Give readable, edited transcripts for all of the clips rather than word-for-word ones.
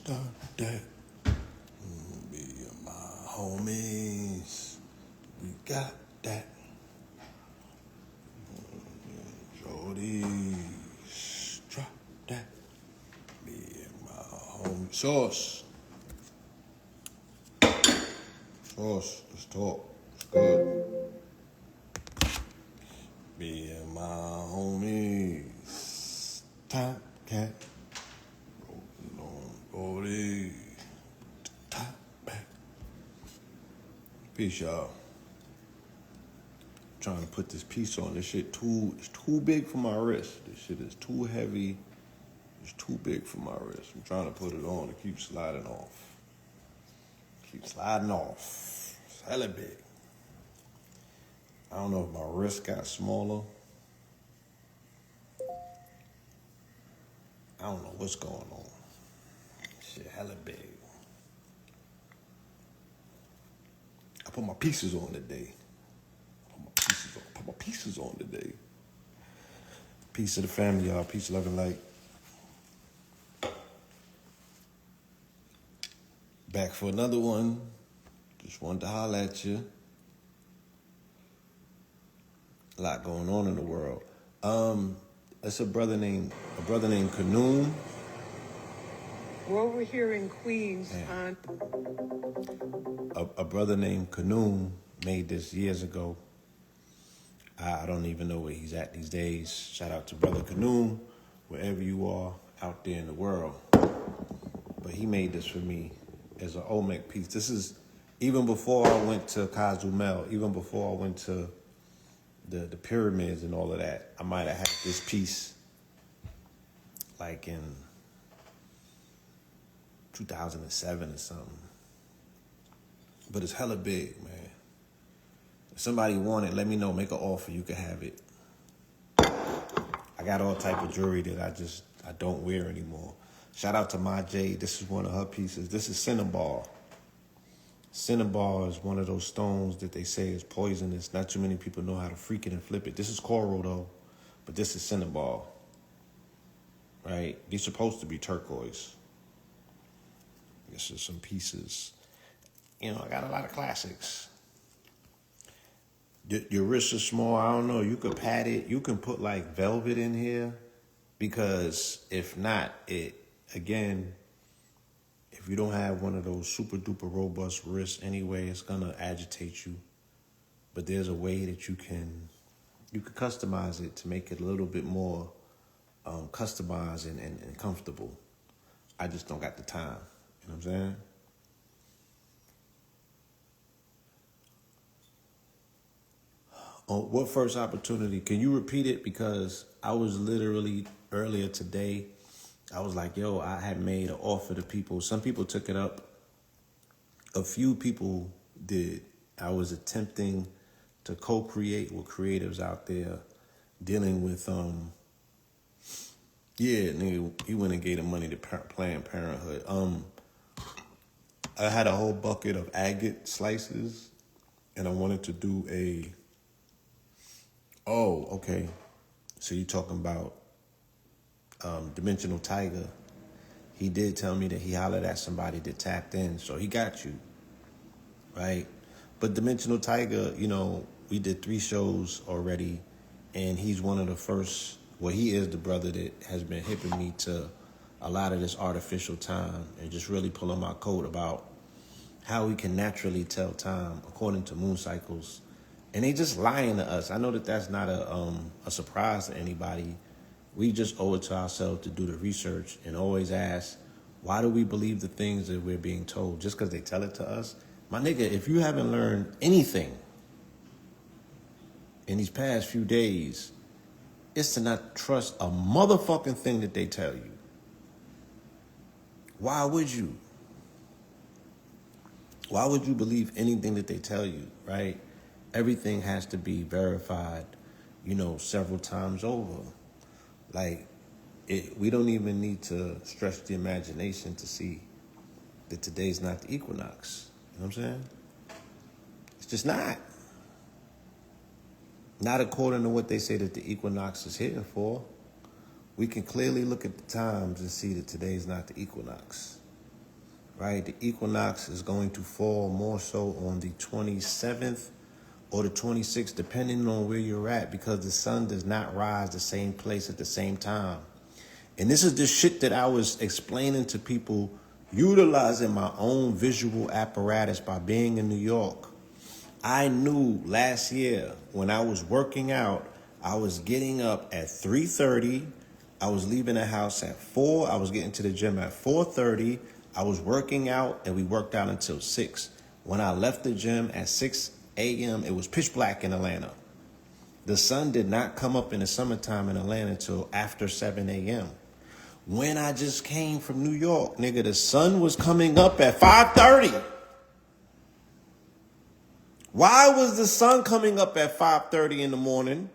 start that. Me and my homies, we got that. Jody, drop that. Me and my homie. Sauce. Let's talk. It's good. Me and my homies. Top cat. Rolling on 40. Top back. Peace, y'all. Trying to put this piece on. This shit it's too big for my wrist. This shit is too heavy. It's too big for my wrist. I'm trying to put it on. It keeps sliding off. It's hella big. I don't know if my wrist got smaller. I don't know what's going on. Shit hella big. I put my pieces on today. Put my pieces on today. Peace of the family, y'all. Peace, love, and light. Back for another one. Just wanted to holler at you. A lot going on in the world. It's a brother named Kanoon. We're over here in Queens. A brother named Kanoon made this years ago. I don't even know where he's at these days. Shout out to Brother Kanoon, wherever you are out there in the world. But he made this for me as an Olmec piece. This is even before I went to Cozumel, even before I went to the pyramids and all of that. I might have had this piece like in 2007 or something. But it's hella big, man. If somebody want it, let me know. Make an offer. You can have it. I got all type of jewelry that I don't wear anymore. Shout out to my Jade. This is one of her pieces. This is cinnabar. Cinnabar is one of those stones that they say is poisonous. Not too many people know how to freak it and flip it. This is coral though, but this is cinnabar. Right? These supposed to be turquoise. This is some pieces. You know, I got a lot of classics. Your wrist is small. I don't know. You could pad it. You can put like velvet in here, because if not, again, if you don't have one of those super duper robust wrists anyway, it's gonna agitate you. But there's a way that you can customize it to make it a little bit more customized and comfortable. I just don't got the time. You know what I'm saying? What first opportunity? Can you repeat it? Because I was literally earlier today, I was like, yo, I had made an offer to people. Some people took it up. A few people did. I was attempting to co-create with creatives out there dealing with, nigga, he went and gave the money to Planned Parenthood. I had a whole bucket of agate slices, and I wanted to do okay. So you're talking about Dimensional Tiger. He did tell me that he hollered at somebody that tapped in, so he got you, right? But Dimensional Tiger, you know, we did 3 shows already, and he's one of the first, he is the brother that has been hipping me to a lot of this artificial time and just really pulling my coat about how we can naturally tell time according to moon cycles. And they just lying to us. I know that that's not a surprise to anybody. We just owe it to ourselves to do the research and always ask, why do we believe the things that we're being told just because they tell it to us? My nigga, if you haven't learned anything in these past few days, it's to not trust a motherfucking thing that they tell you. Why would you? Why would you believe anything that they tell you, right? Everything has to be verified, several times over. Like, we don't even need to stretch the imagination to see that today's not the equinox. You know what I'm saying? It's just not. Not according to what they say that the equinox is here for. We can clearly look at the times and see that today's not the equinox. right? The equinox is going to fall more so on the 27th or the 26th, depending on where you're at, because the sun does not rise the same place at the same time. And this is the shit that I was explaining to people, utilizing my own visual apparatus by being in New York. I knew last year when I was working out, I was getting up at 3:30. I was leaving the house at 4. I was getting to the gym at 4:30. I was working out, and we worked out until 6. When I left the gym at 6 a.m., it was pitch black in Atlanta. The sun did not come up in the summertime in Atlanta until after 7 a.m. When I just came from New York, nigga, the sun was coming up at 5:30. Why was the sun coming up at 5:30 in the morning?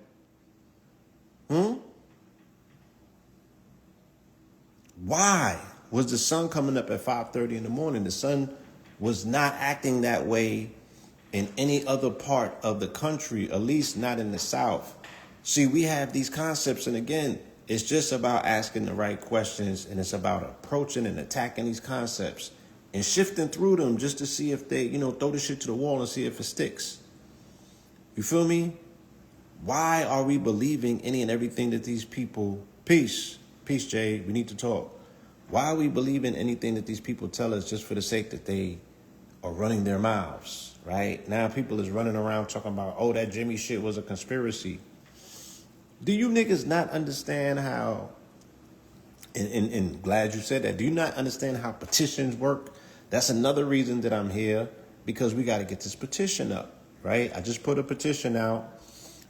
Why was the sun coming up at 5:30 in the morning? The sun was not acting that way in any other part of the country, at least not in the South. See, we have these concepts, and again, it's just about asking the right questions, and it's about approaching and attacking these concepts and shifting through them just to see if they, throw the shit to the wall and see if it sticks. You feel me? Why are we believing any and everything that these people... Peace, Jay, we need to talk. Why are we believing anything that these people tell us just for the sake that they are running their mouths, right? Now people is running around talking about, oh, that Jimmy shit was a conspiracy. Do you niggas not understand how, and glad you said that, do you not understand how petitions work? That's another reason that I'm here, because we got to get this petition up, right? I just put a petition out,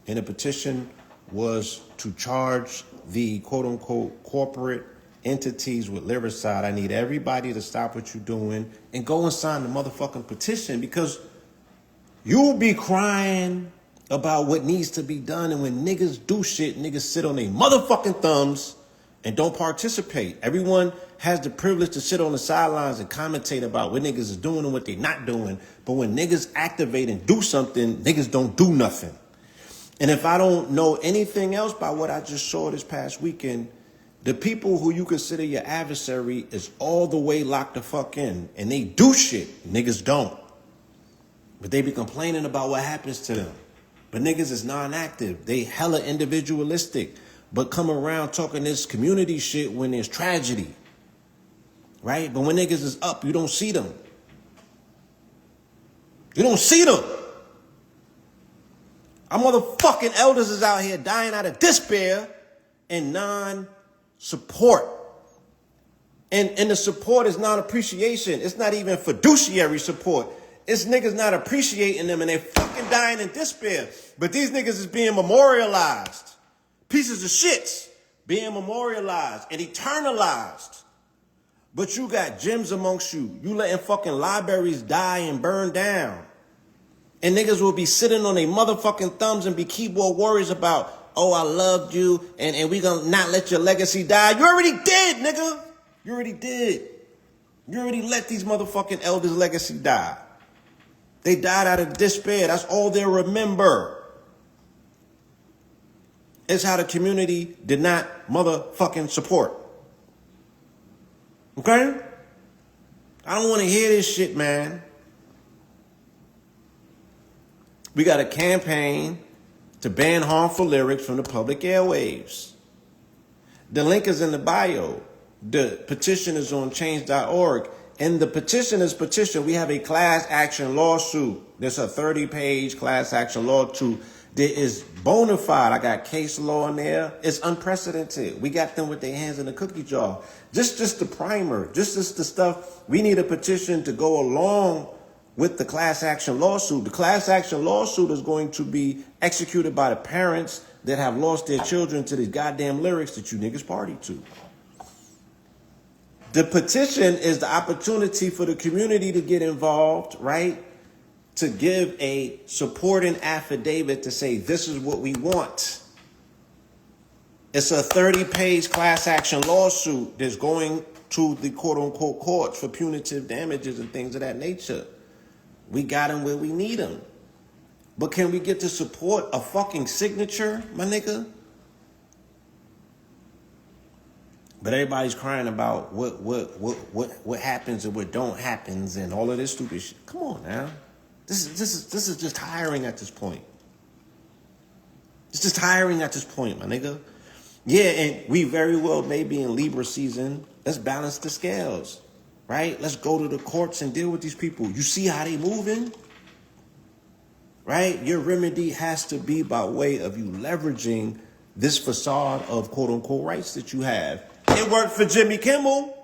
and the petition was to charge the quote-unquote corporate entities with Livericide. I need everybody to stop what you're doing and go and sign the motherfucking petition, because you'll be crying about what needs to be done, and when niggas do shit, niggas sit on their motherfucking thumbs and don't participate. Everyone has the privilege to sit on the sidelines and commentate about what niggas is doing and what they're not doing, but when niggas activate and do something, niggas don't do nothing. And if I don't know anything else by what I just saw this past weekend, the people who you consider your adversary is all the way locked the fuck in, and they do shit, niggas don't. But they be complaining about what happens to them. But niggas is non-active. They hella individualistic, but come around talking this community shit when there's tragedy, right? But when niggas is up, you don't see them. You don't see them. Our motherfucking elders is out here dying out of despair and non-support. And the support is non-appreciation. It's not even fiduciary support. It's niggas not appreciating them, and they fucking dying in despair. But these niggas is being memorialized. Pieces of shits being memorialized and eternalized. But you got gems amongst you. You letting fucking libraries die and burn down. And niggas will be sitting on their motherfucking thumbs and be keyboard warriors about, oh, I loved you, and we gonna not let your legacy die. You already did, nigga. You already did. You already let these motherfucking elders' legacy die. They died out of despair. That's all they remember. It's how the community did not motherfucking support. Okay? I don't want to hear this shit, man. We got a campaign to ban harmful lyrics from the public airwaves. The link is in the bio. The petition is on change.org. In the petitioner's petition, we have a class action lawsuit. There's a 30-page class action lawsuit. There is bona fide. I got case law in there. It's unprecedented. We got them with their hands in the cookie jar. Just the primer. Just the stuff. We need a petition to go along with the class action lawsuit. The class action lawsuit is going to be executed by the parents that have lost their children to these goddamn lyrics that you niggas party to. The petition is the opportunity for the community to get involved, right? To give a supporting affidavit to say, this is what we want. It's a 30-page class action lawsuit that's going to the quote-unquote courts for punitive damages and things of that nature. We got them where we need them. But can we get to support a fucking signature, my nigga? But everybody's crying about what happens and what don't happens and all of this stupid shit. Come on now. This is just tiring at this point. It's just tiring at this point, my nigga. Yeah, and we very well may be in Libra season. Let's balance the scales, right? Let's go to the courts and deal with these people. You see how they moving? Right? Your remedy has to be by way of you leveraging this facade of quote unquote rights that you have. It worked for Jimmy Kimmel.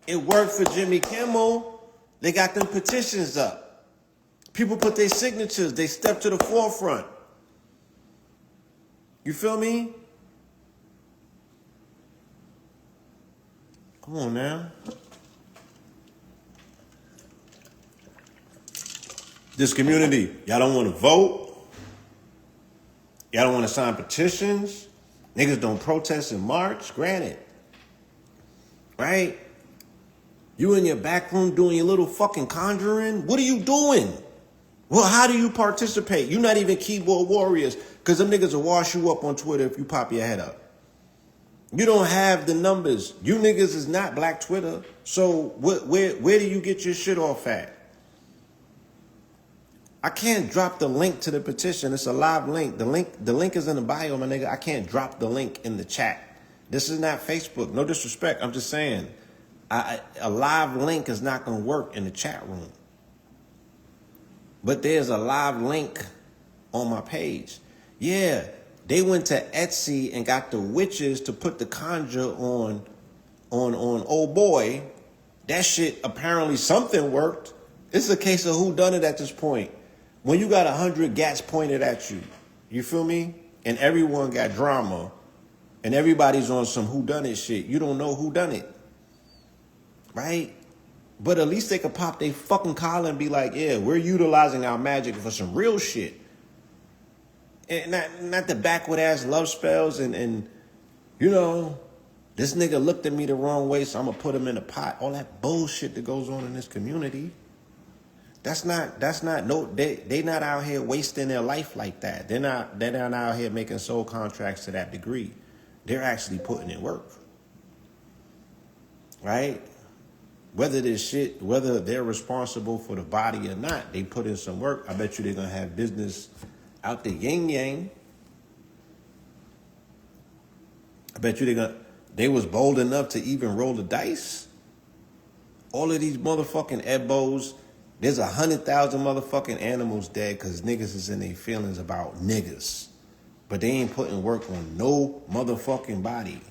It worked for Jimmy Kimmel. They got them petitions up. People put their signatures. They step to the forefront. You feel me? Come on now. This community, y'all don't want to vote. Y'all don't want to sign petitions. Niggas don't protest and march. Granted. Right? You in your back room doing your little fucking conjuring? What are you doing? Well, how do you participate? You're not even keyboard warriors, because them niggas will wash you up on Twitter if you pop your head up. You don't have the numbers. You niggas is not Black Twitter. So where do you get your shit off at? I can't drop the link to the petition. It's a live link. The link is in the bio, my nigga. I can't drop the link in the chat. This is not Facebook. No disrespect. I'm just saying. A live link is not going to work in the chat room. But there's a live link on my page. Yeah, they went to Etsy and got the witches to put the conjure on old boy. That shit, apparently something worked. It's a case of who done it at this point. When you got 100 gats pointed at you, you feel me? And everyone got drama, and everybody's on some who done it shit. You don't know who done it, right? But at least they could pop their fucking collar and be like, yeah, we're utilizing our magic for some real shit. And not the backward ass love spells and you know, this nigga looked at me the wrong way, so I'm gonna put him in a pot. All that bullshit that goes on in this community. They not out here wasting their life like that. They're not out here making soul contracts to that degree. They're actually putting in work. Right? Whether they're responsible for the body or not, they put in some work. I bet you they're gonna have business out the yin yang. I bet you they was bold enough to even roll the dice. All of these motherfucking ebos, there's 100,000 motherfucking animals dead because niggas is in their feelings about niggas. But they ain't putting work on no motherfucking body.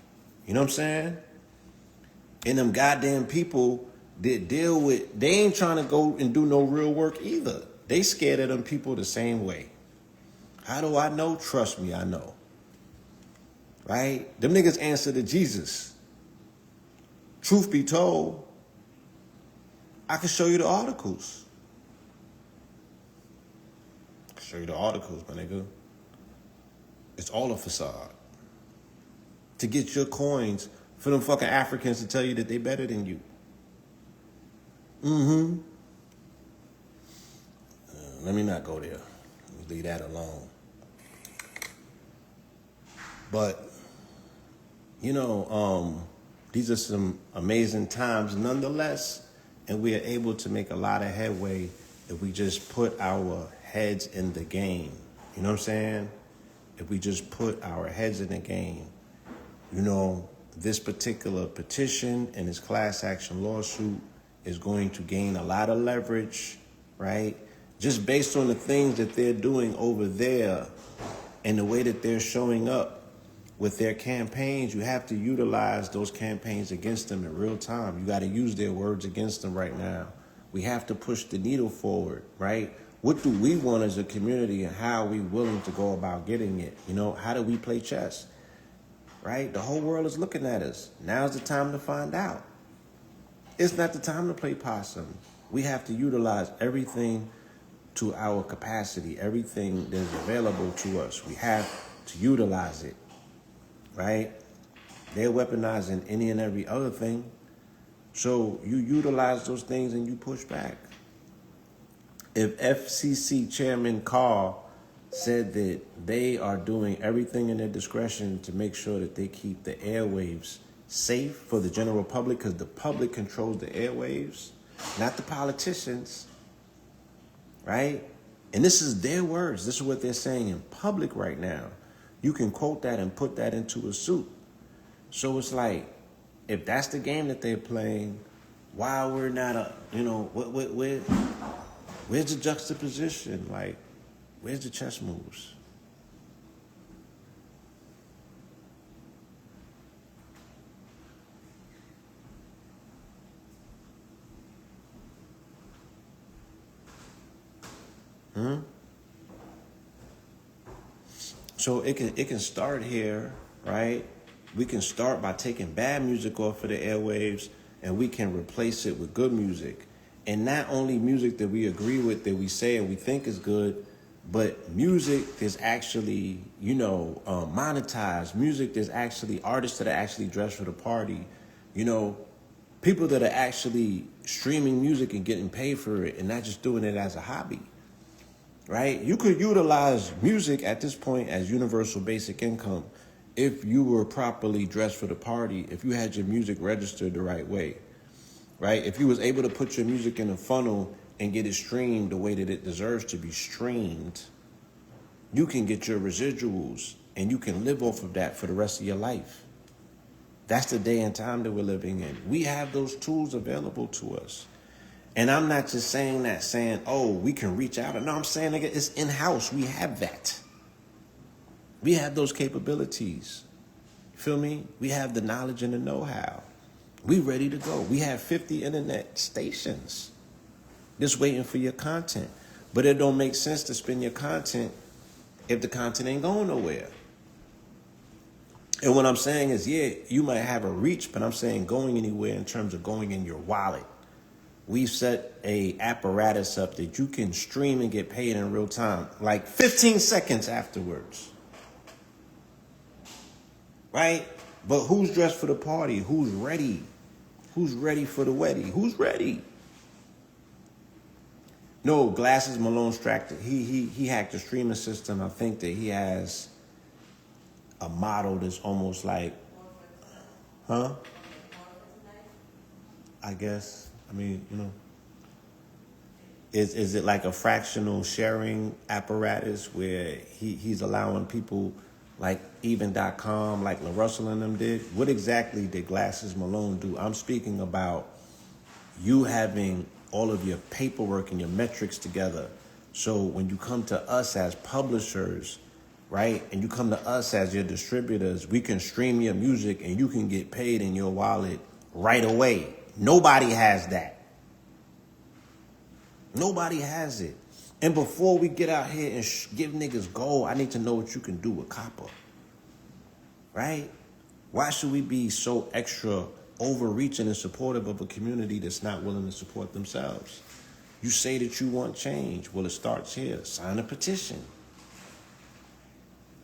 You know what I'm saying? And them goddamn people that they ain't trying to go and do no real work either. They scared of them people the same way. How do I know? Trust me, I know. Right? Them niggas answer to Jesus. Truth be told, I can show you the articles. Show you the articles, my nigga. It's all a facade. To get your coins for them fucking Africans to tell you that they better than you. Let me not go there. Let me leave that alone. But, you know, these are some amazing times nonetheless, and we are able to make a lot of headway if we just put our heads in the game. You know what I'm saying? If we just put our heads in the game. You know, this particular petition and this class action lawsuit is going to gain a lot of leverage, right? Just based on the things that they're doing over there and the way that they're showing up with their campaigns, you have to utilize those campaigns against them in real time. You got to use their words against them right now. We have to push the needle forward, right? What do we want as a community, and how are we willing to go about getting it? You know, how do we play chess, right? The whole world is looking at us. Now's the time to find out. It's not the time to play possum. We have to utilize everything to our capacity, everything that is available to us. We have to utilize it, right? They're weaponizing any and every other thing. So you utilize those things and you push back. If FCC Chairman Carr said that they are doing everything in their discretion to make sure that they keep the airwaves safe for the general public, because the public controls the airwaves, not the politicians, right? And this is their words. This is what they're saying in public right now. You can quote that and put that into a suit. So it's like, if that's the game that they're playing, why we're not where's the juxtaposition? Like, where's the chess moves? So it can start here, right? We can start by taking bad music off of the airwaves, and we can replace it with good music. And not only music that we agree with, that we say and we think is good, but music that's actually, monetized. Music that's actually artists that are actually dressed for the party. People that are actually streaming music and getting paid for it and not just doing it as a hobby. Right? You could utilize music at this point as universal basic income if you were properly dressed for the party, if you had your music registered the right way, right? If you was able to put your music in a funnel and get it streamed the way that it deserves to be streamed, you can get your residuals and you can live off of that for the rest of your life. That's the day and time that we're living in. We have those tools available to us. And I'm not just saying that, oh, we can reach out. No, I'm saying, nigga, it's in-house. We have that. We have those capabilities. You feel me? We have the knowledge and the know-how. We ready to go. We have 50 internet stations just waiting for your content. But it don't make sense to spend your content if the content ain't going nowhere. And what I'm saying is, yeah, you might have a reach, but I'm saying going anywhere in terms of going in your wallet. We've set a apparatus up that you can stream and get paid in real time, like 15 seconds afterwards. Right? But who's dressed for the party? Who's ready? Who's ready for the wedding? Who's ready? No, Glasses Malone Stractor. He hacked the streaming system. I think that he has a model that's almost like, I guess. I mean, is it like a fractional sharing apparatus where he's allowing people like even.com, like LaRussell and them did? What exactly did Glasses Malone do? I'm speaking about you having all of your paperwork and your metrics together. So when you come to us as publishers, right, and you come to us as your distributors, we can stream your music and you can get paid in your wallet right away. Nobody has that. Nobody has it. And before we get out here and give niggas gold, I need to know what you can do with copper. Right? Why should we be so extra overreaching and supportive of a community that's not willing to support themselves? You say that you want change. Well, it starts here. Sign a petition.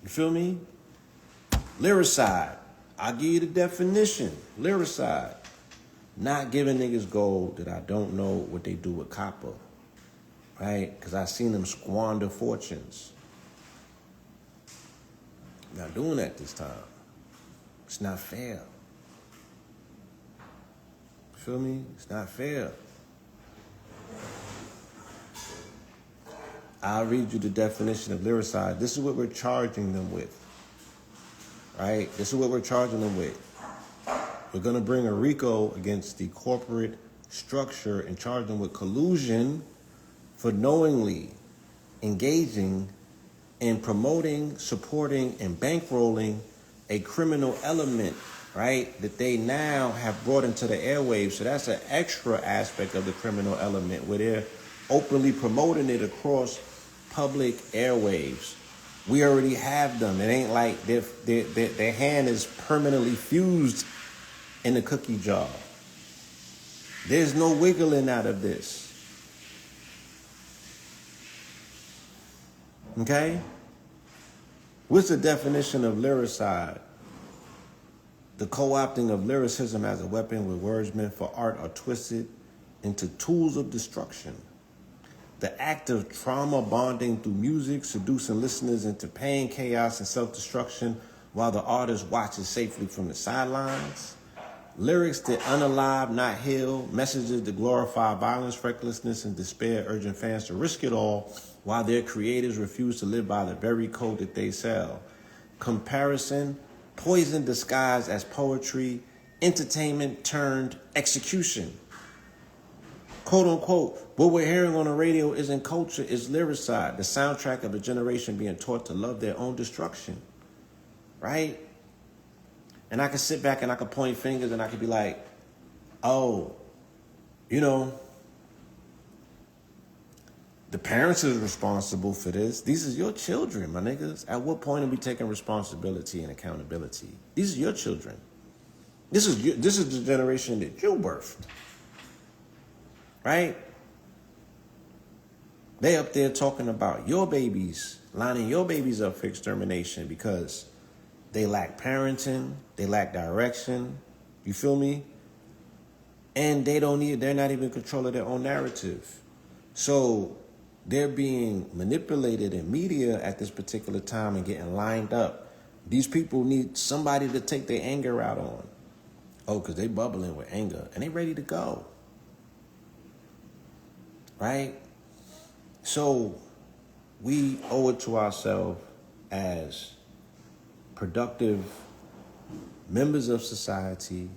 You feel me? Lyricide. I'll give you the definition. Lyricide. Not giving niggas gold that I don't know what they do with copper. Right? Because I seen them squander fortunes. Not doing that this time. It's not fair. You feel me? It's not fair. I'll read you the definition of lyricide. This is what we're charging them with. Right? This is what we're charging them with. We're going to bring a RICO against the corporate structure and charge them with collusion for knowingly engaging in promoting, supporting, and bankrolling a criminal element, right, that they now have brought into the airwaves. So that's an extra aspect of the criminal element where they're openly promoting it across public airwaves. We already have them. It ain't like their hand is permanently fused in the cookie jar. There's no wiggling out of this. Okay? What's the definition of lyricide? The co-opting of lyricism as a weapon where words meant for art are twisted into tools of destruction. The act of trauma bonding through music, seducing listeners into pain, chaos, and self-destruction while the artist watches safely from the sidelines. Lyrics that unalive, not heal. Messages that glorify violence, recklessness, and despair, urging fans to risk it all while their creators refuse to live by the very code that they sell. Comparison, poison disguised as poetry, entertainment turned execution. Quote unquote, what we're hearing on the radio isn't culture, it's lyricide, the soundtrack of a generation being taught to love their own destruction. Right? And I can sit back and I can point fingers and I could be like, oh, you know, the parents is responsible for this. These are your children, my niggas. At what point are we taking responsibility and accountability? These are your children. This is the generation that you birthed. Right? They up there talking about your babies, lining your babies up for extermination because they lack parenting, they lack direction. You feel me? And they're not even in control of their own narrative. So they're being manipulated in media at this particular time and getting lined up. These people need somebody to take their anger out on. Oh, because they bubbling with anger and they ready to go. Right? So we owe it to ourselves as productive members of society,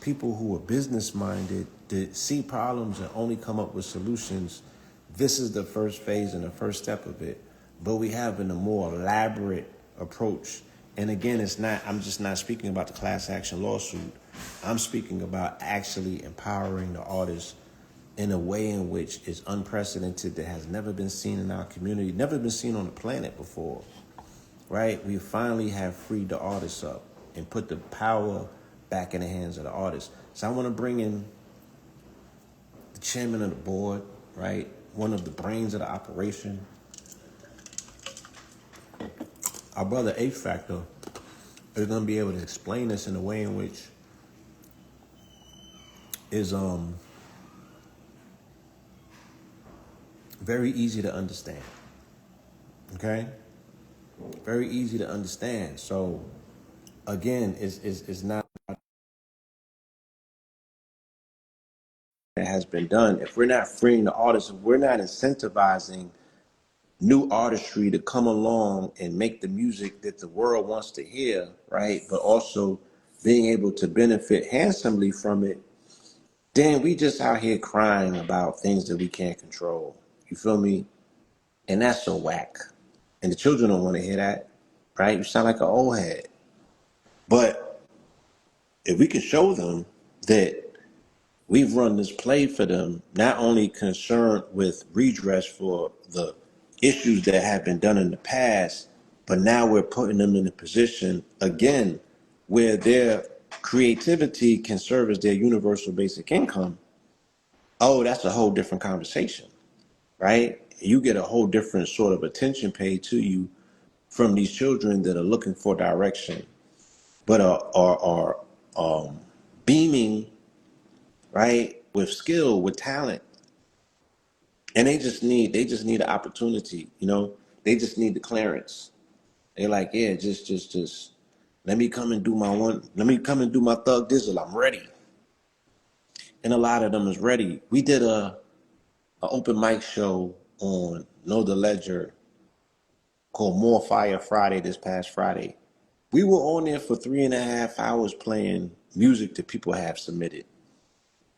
people who are business minded, that see problems and only come up with solutions. This is the first phase and the first step of it. But we have in a more elaborate approach. And again, I'm just not speaking about the class action lawsuit. I'm speaking about actually empowering the artists in a way in which is unprecedented, that has never been seen in our community, never been seen on the planet before, right? We finally have freed the artists up and put the power back in the hands of the artists. So I want to bring in the chairman of the board, right? One of the brains of the operation. Our brother H Factor is going to be able to explain this in a way in which is very easy to understand. Okay? Very easy to understand. So again, it's not that has been done. If we're not freeing the artists, if we're not incentivizing new artistry to come along and make the music that the world wants to hear, right? But also being able to benefit handsomely from it, then we just out here crying about things that we can't control. You feel me? And that's so whack. And the children don't want to hear that, right? You sound like an old head. But if we can show them that we've run this play for them, not only concerned with redress for the issues that have been done in the past, but now we're putting them in a position, again, where their creativity can serve as their universal basic income. Oh, that's a whole different conversation, right? You get a whole different sort of attention paid to you from these children that are looking for direction, but are beaming, right, with skill, with talent, and they just need an opportunity. They just need the clearance. They're like, yeah, just let me come and do my one. Let me come and do my thug dizzle. I'm ready, and a lot of them is ready. We did a open mic show on Know the Ledger called More Fire Friday this past Friday. We were on there for 3.5 hours playing music that people have submitted.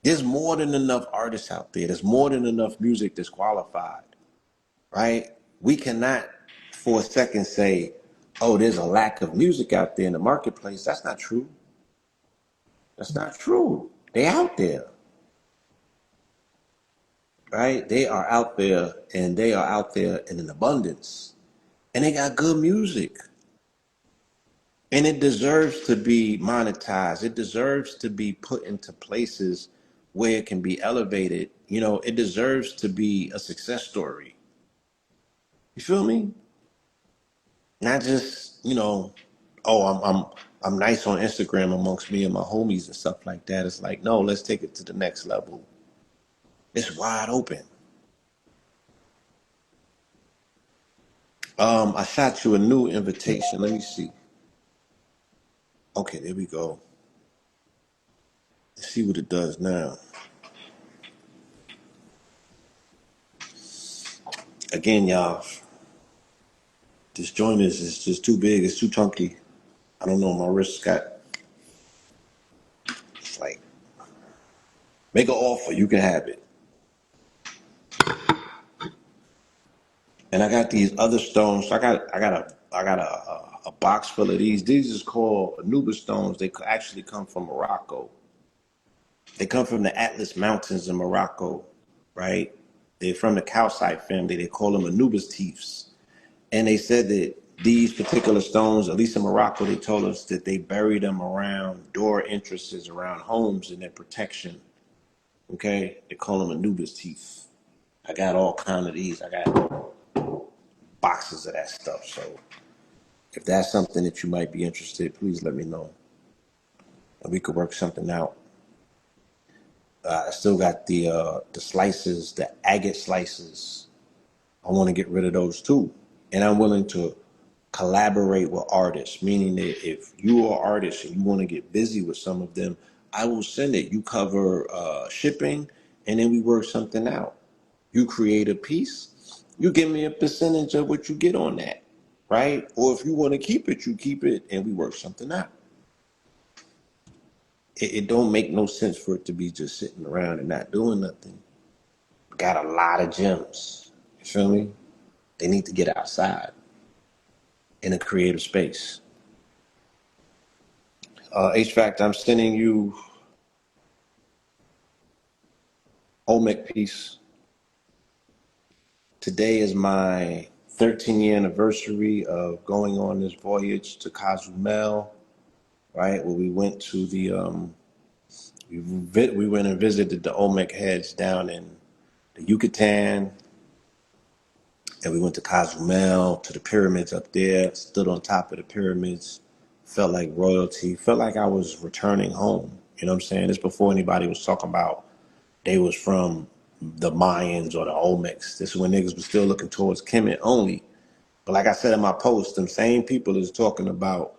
There's more than enough artists out there. There's more than enough music that's qualified, right? We cannot for a second say, oh, there's a lack of music out there in the marketplace. That's not true. That's not true. They out there, right? They are out there, and they are out there in an abundance. And they got good music. And it deserves to be monetized. It deserves to be put into places where it can be elevated. It deserves to be a success story. You feel me? Not just, oh, I'm nice on Instagram amongst me and my homies and stuff like that. It's like, no, let's take it to the next level. It's wide open. I shot you a new invitation. Let me see. Okay, there we go. Let's see what it does now. Again, y'all, this joint is just too big. It's too chunky. I don't know. My wrist got, it's like, make an offer. You can have it. And I got these other stones. I got a box full of these. These is called Anubis stones. They actually come from Morocco. They come from the Atlas Mountains in Morocco, right? They're from the calcite family. They call them Anubis teeths. And they said that these particular stones, at least in Morocco, they told us that they bury them around door entrances, around homes, and their protection. Okay, they call them Anubis teeth. I got all kind of these. I got boxes of that stuff. So if that's something that you might be interested, please let me know, and we could work something out. I still got the slices, the agate slices. I want to get rid of those too, and I'm willing to collaborate with artists. Meaning that if you are an artist and you want to get busy with some of them, I will send it. You cover shipping, and then we work something out. You create a piece, you give me a percentage of what you get on that, right? Or if you want to keep it, you keep it, and we work something out. It don't make no sense for it to be just sitting around and not doing nothing. Got a lot of gems. You feel me? They need to get outside in a creative space. H-Fact, I'm sending you Olmec piece. Today is my 13-year anniversary of going on this voyage to Cozumel, right? Where we went to we went and visited the Olmec heads down in the Yucatan, and we went to Cozumel, to the pyramids up there, stood on top of the pyramids, felt like royalty, felt like I was returning home. You know what I'm saying? This before anybody was talking about they was from the Mayans or the Olmecs. This is when niggas was still looking towards Kemet only. But like I said in my post, them same people is talking about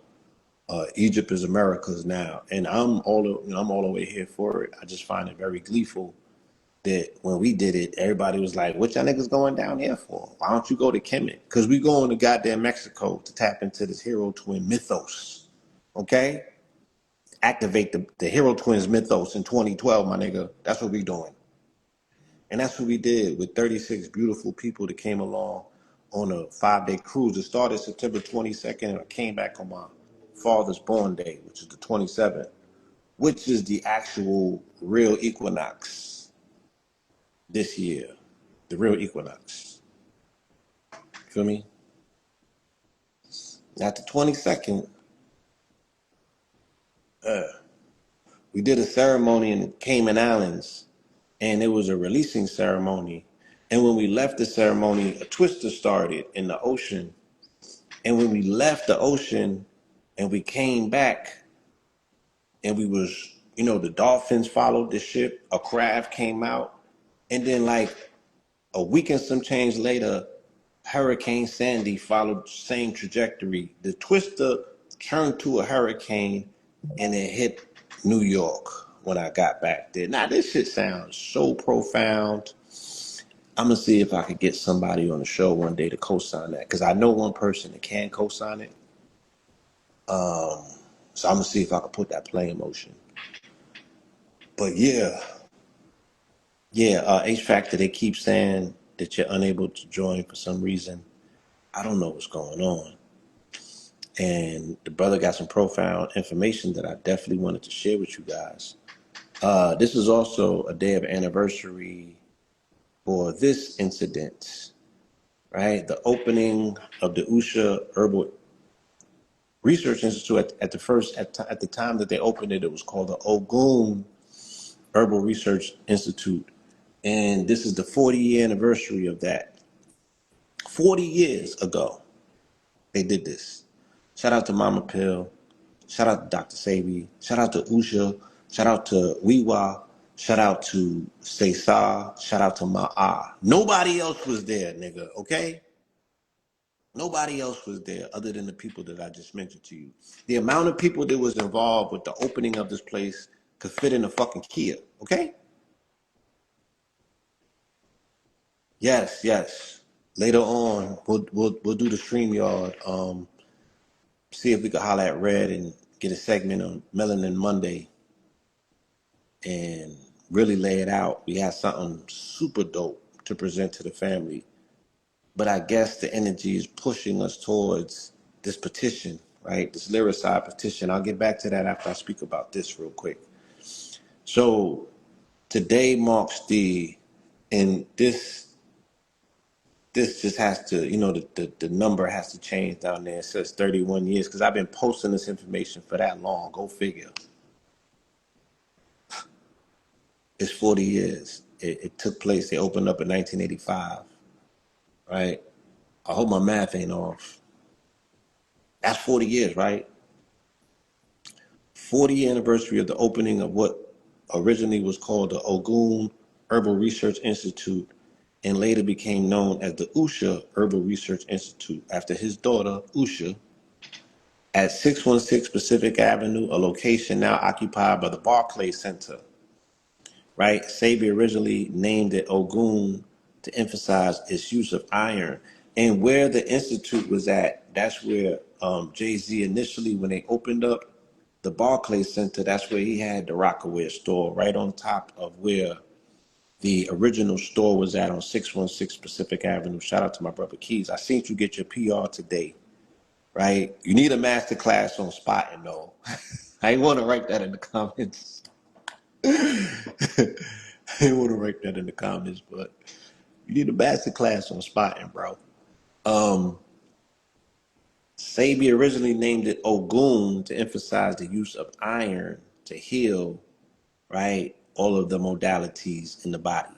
Egypt is America's now, and I'm all the way here for it. I just find it very gleeful that when we did it, everybody was like, "What y'all niggas going down here for? Why don't you go to Kemet? Because we going to goddamn Mexico to tap into this hero twin mythos, okay? Activate the hero twins mythos in 2012, my nigga. That's what we doing." And that's what we did with 36 beautiful people that came along on a 5-day cruise. It started September 22nd and I came back on my father's born day, which is the 27th, which is the actual real equinox this year. The real equinox. Feel me? At the 22nd, we did a ceremony in the Cayman Islands, and it was a releasing ceremony. And when we left the ceremony, a twister started in the ocean. And when we left the ocean and we came back and we was, the dolphins followed the ship, a craft came out, and then like a week and some change later, Hurricane Sandy followed the same trajectory. The twister turned to a hurricane and it hit New York when I got back there. Now this shit sounds so profound. I'm gonna see if I could get somebody on the show one day to co-sign that, because I know one person that can co-sign it. So I'm gonna see if I can put that play in motion. But H Factor, they keep saying that you're unable to join for some reason. I don't know what's going on. And the brother got some profound information that I definitely wanted to share with you guys. This is also a day of anniversary for this incident, right? The opening of the Usha Herbal Research Institute at the time that they opened it, it was called the Ogun Herbal Research Institute. And this is the 40-year anniversary of that. 40 years ago, they did this. Shout out to Mama Pill. Shout out to Dr. Sabi. Shout out to Usha. Shout out to Wiwa. Shout out to Seisa. Shout out to Ma'a. Nobody else was there, nigga, okay? Nobody else was there other than the people that I just mentioned to you. The amount of people that was involved with the opening of this place could fit in a fucking Kia. Okay? Yes, yes. Later on, we'll do the StreamYard. See if we could holler at Red and get a segment on Melanin Monday and really lay it out. We have something super dope to present to the family. But I guess the energy is pushing us towards this petition, right? This lyricide petition. I'll get back to that after I speak about this real quick. So today marks and this just has to, the number has to change down there. It says 31 years because I've been posting this information for that long. Go figure. It's 40 years. It took place. They opened up in 1985, right? I hope my math ain't off. That's 40 years, right? 40th anniversary of the opening of what originally was called the Ogun Herbal Research Institute and later became known as the Usha Herbal Research Institute after his daughter, Usha, at 616 Pacific Avenue, a location now occupied by the Barclays Center. Right? Sabi originally named it Ogun to emphasize its use of iron. And where the institute was at, that's where Jay-Z initially, when they opened up the Barclays Center, that's where he had the Rockaway store, right on top of where the original store was at on 616 Pacific Avenue. Shout out to my brother Keys. I seen you get your PR today, right? You need a master class on spotting, though. I ain't want to write that in the comments. I didn't want to write that in the comments, but you need a master class on spotting, bro. Sabi originally named it Ogun to emphasize the use of iron to heal, right, all of the modalities in the body.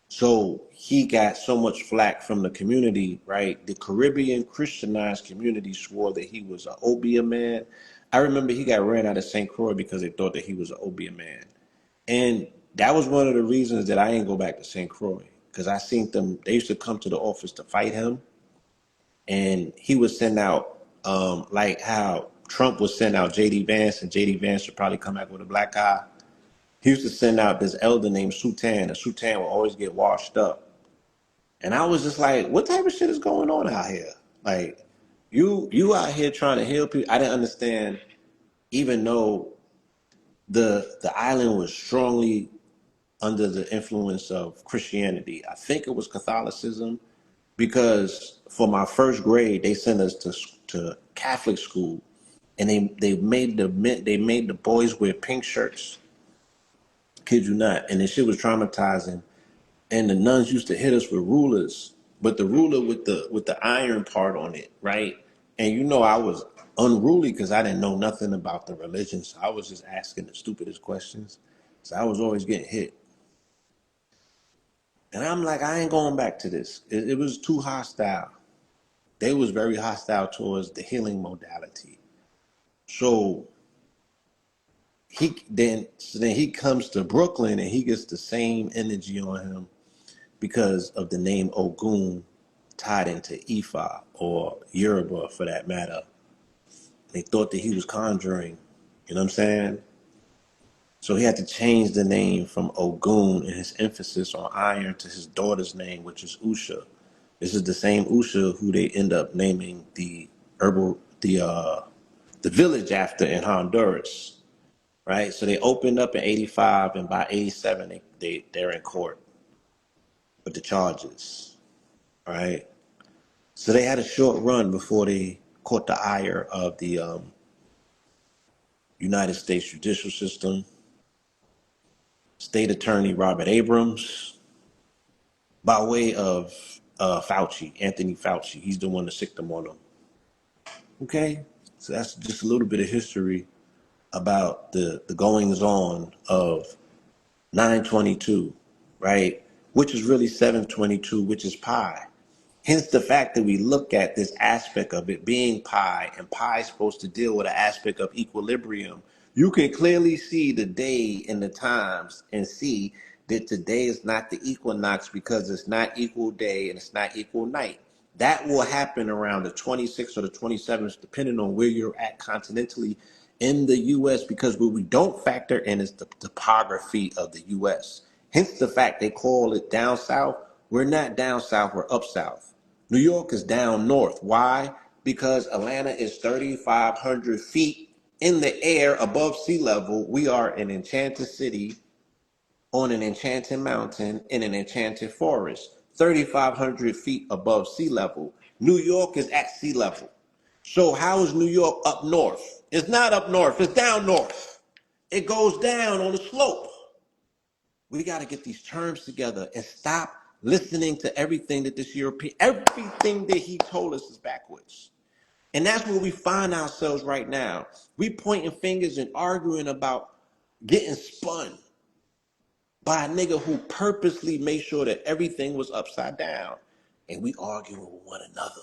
So he got so much flack from the community, right? The Caribbean Christianized community swore that he was an obeah man. I remember he got ran out of St. Croix because they thought that he was an obeah man. And that was one of the reasons that I ain't go back to St. Croix because I seen them. They used to come to the office to fight him, and he would send out like how Trump would send out J.D. Vance, and J.D. Vance would probably come back with a black eye. He used to send out this elder named Sultan, and Sultan would always get washed up. And I was just like, what type of shit is going on out here? Like, you out here trying to heal people. I didn't understand, even though the island was strongly under the influence of Christianity. I think it was Catholicism because for my first grade they sent us to Catholic school, and they made the boys wear pink shirts. Kid you not, and the shit was traumatizing. And the nuns used to hit us with rulers, but the ruler with the iron part on it, right? And I was unruly because I didn't know nothing about the religion, so I was just asking the stupidest questions. So I was always getting hit. And I'm like, I ain't going back to this. It was too hostile. They was very hostile towards the healing modality. So then he comes to Brooklyn and he gets the same energy on him because of the name Ogun tied into Ifa or Yoruba for that matter. They thought that he was conjuring. You know what I'm saying? So he had to change the name from Ogun and his emphasis on iron to his daughter's name, which is Usha. This is the same Usha who they end up naming the village after in Honduras, right? So they opened up in '85, and by '87 they're in court with the charges, right? So they had a short run before they caught the ire of the United States judicial system. State Attorney Robert Abrams, by way of Fauci, Anthony Fauci. He's the one that sicked them on them. Okay, so that's just a little bit of history about the goings on of 922, right? Which is really 722, which is pi. Hence the fact that we look at this aspect of it being pi, and pi is supposed to deal with an aspect of equilibrium. You can clearly see the day and the times and see that today is not the equinox because it's not equal day and it's not equal night. That will happen around the 26th or the 27th, depending on where you're at continentally in the US, because what we don't factor in is the topography of the US. Hence the fact they call it down south. We're not down south, we're up south. New York is down north. Why? Because Atlanta is 3,500 feet in the air above sea level. We are an enchanted city on an enchanted mountain in an enchanted forest, 3,500 feet above sea level. New York is at sea level. So how is New York up north? It's not up north, it's down north. It goes down on the slope. We got to get these terms together and stop listening to everything that this European, everything that he told us is backwards. And that's where we find ourselves right now. We pointing fingers and arguing about getting spun by a nigga who purposely made sure that everything was upside down. And we arguing with one another.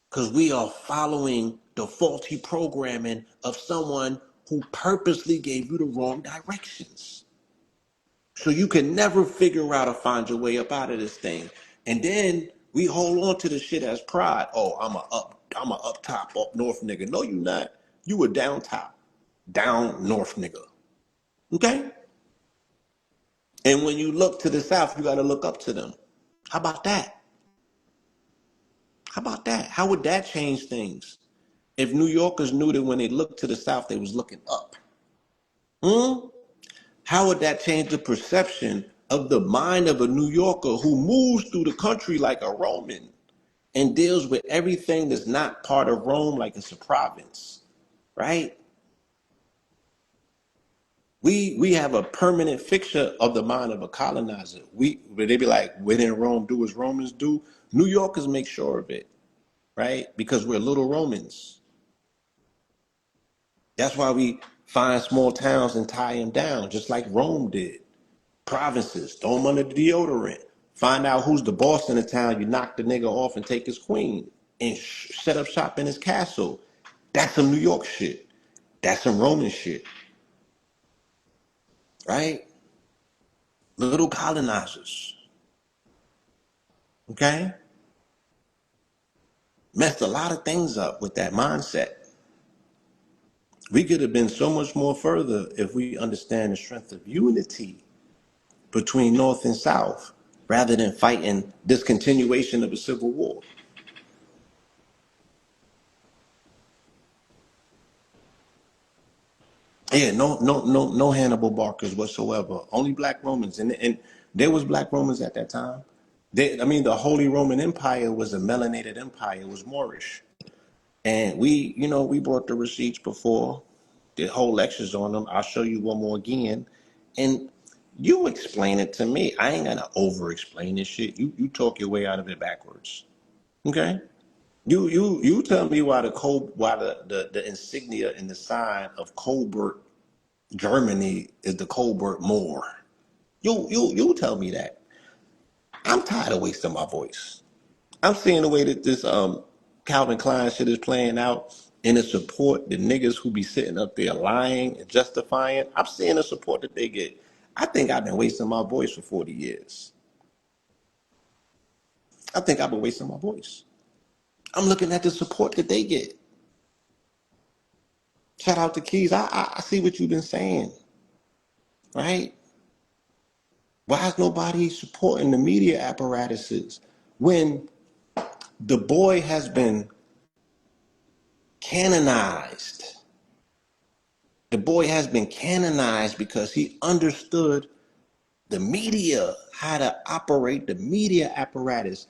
Because we are following the faulty programming of someone who purposely gave you the wrong directions. So you can never figure out or find your way up out of this thing. And then we hold on to the shit as pride. Oh, I'm a up top, up north nigga. No, you not. You a down top, down north nigga. Okay? And when you look to the south, you gotta look up to them. How about that? How about that? How would that change things? If New Yorkers knew that when they looked to the south, they was looking up. Hmm? How would that change the perception of the mind of a New Yorker who moves through the country like a Roman and deals with everything that's not part of Rome like it's a province, right? We have a permanent fixture of the mind of a colonizer. They be like, when in Rome, do as Romans do. New Yorkers make sure of it, right? Because we're little Romans. That's why we find small towns and tie them down, just like Rome did. Provinces, throw them under the deodorant. Find out who's the boss in the town. You knock the nigga off and take his queen and set up shop in his castle. That's some New York shit. That's some Roman shit, right? Little colonizers, okay? Messed a lot of things up with that mindset. We could have been so much more further if we understand the strength of unity between North and South rather than fighting this continuation of a civil war. Yeah, no Hannibal Barkers whatsoever. Only Black Romans, and there was Black Romans at that time. The Holy Roman Empire was a melanated empire. It was Moorish, and we brought the receipts before, did whole lectures on them. I'll show you one more again, and you explain it to me. I ain't gonna over-explain this shit. You talk your way out of it backwards. Okay? You tell me why the insignia and the sign of Colbert Germany is the Colbert Moor. You tell me that. I'm tired of wasting my voice. I'm seeing the way that this Calvin Klein shit is playing out and the support the niggas who be sitting up there lying and justifying. I'm seeing the support that they get. I think I've been wasting my voice for 40 years. I think I've been wasting my voice. I'm looking at the support that they get. Shout out to Keys. I see what you've been saying, right? Why is nobody supporting the media apparatuses when the boy has been canonized? The boy has been canonized because he understood the media, how to operate the media apparatus.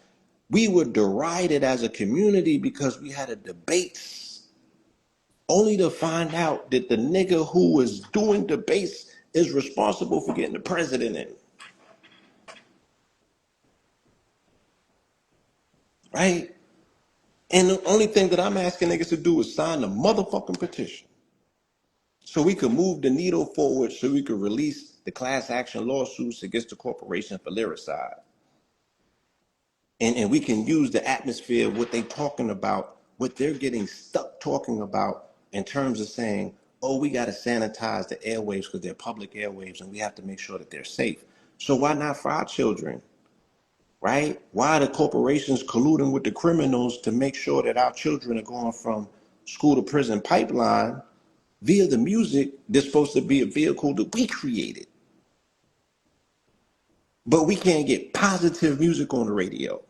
We were derided as a community because we had a debates, only to find out that the nigga who was doing debates is responsible for getting the president in, right? And the only thing that I'm asking niggas to do is sign the motherfucking petition so we could move the needle forward, so we could release the class action lawsuits against the corporation for lyricide. And we can use the atmosphere of what they're talking about, what they're getting stuck talking about in terms of saying, oh, we got to sanitize the airwaves because they're public airwaves and we have to make sure that they're safe. So why not for our children? right? Why are the corporations colluding with the criminals to make sure that our children are going from school to prison pipeline via the music that's supposed to be a vehicle that we created? But we can't get positive music on the radio.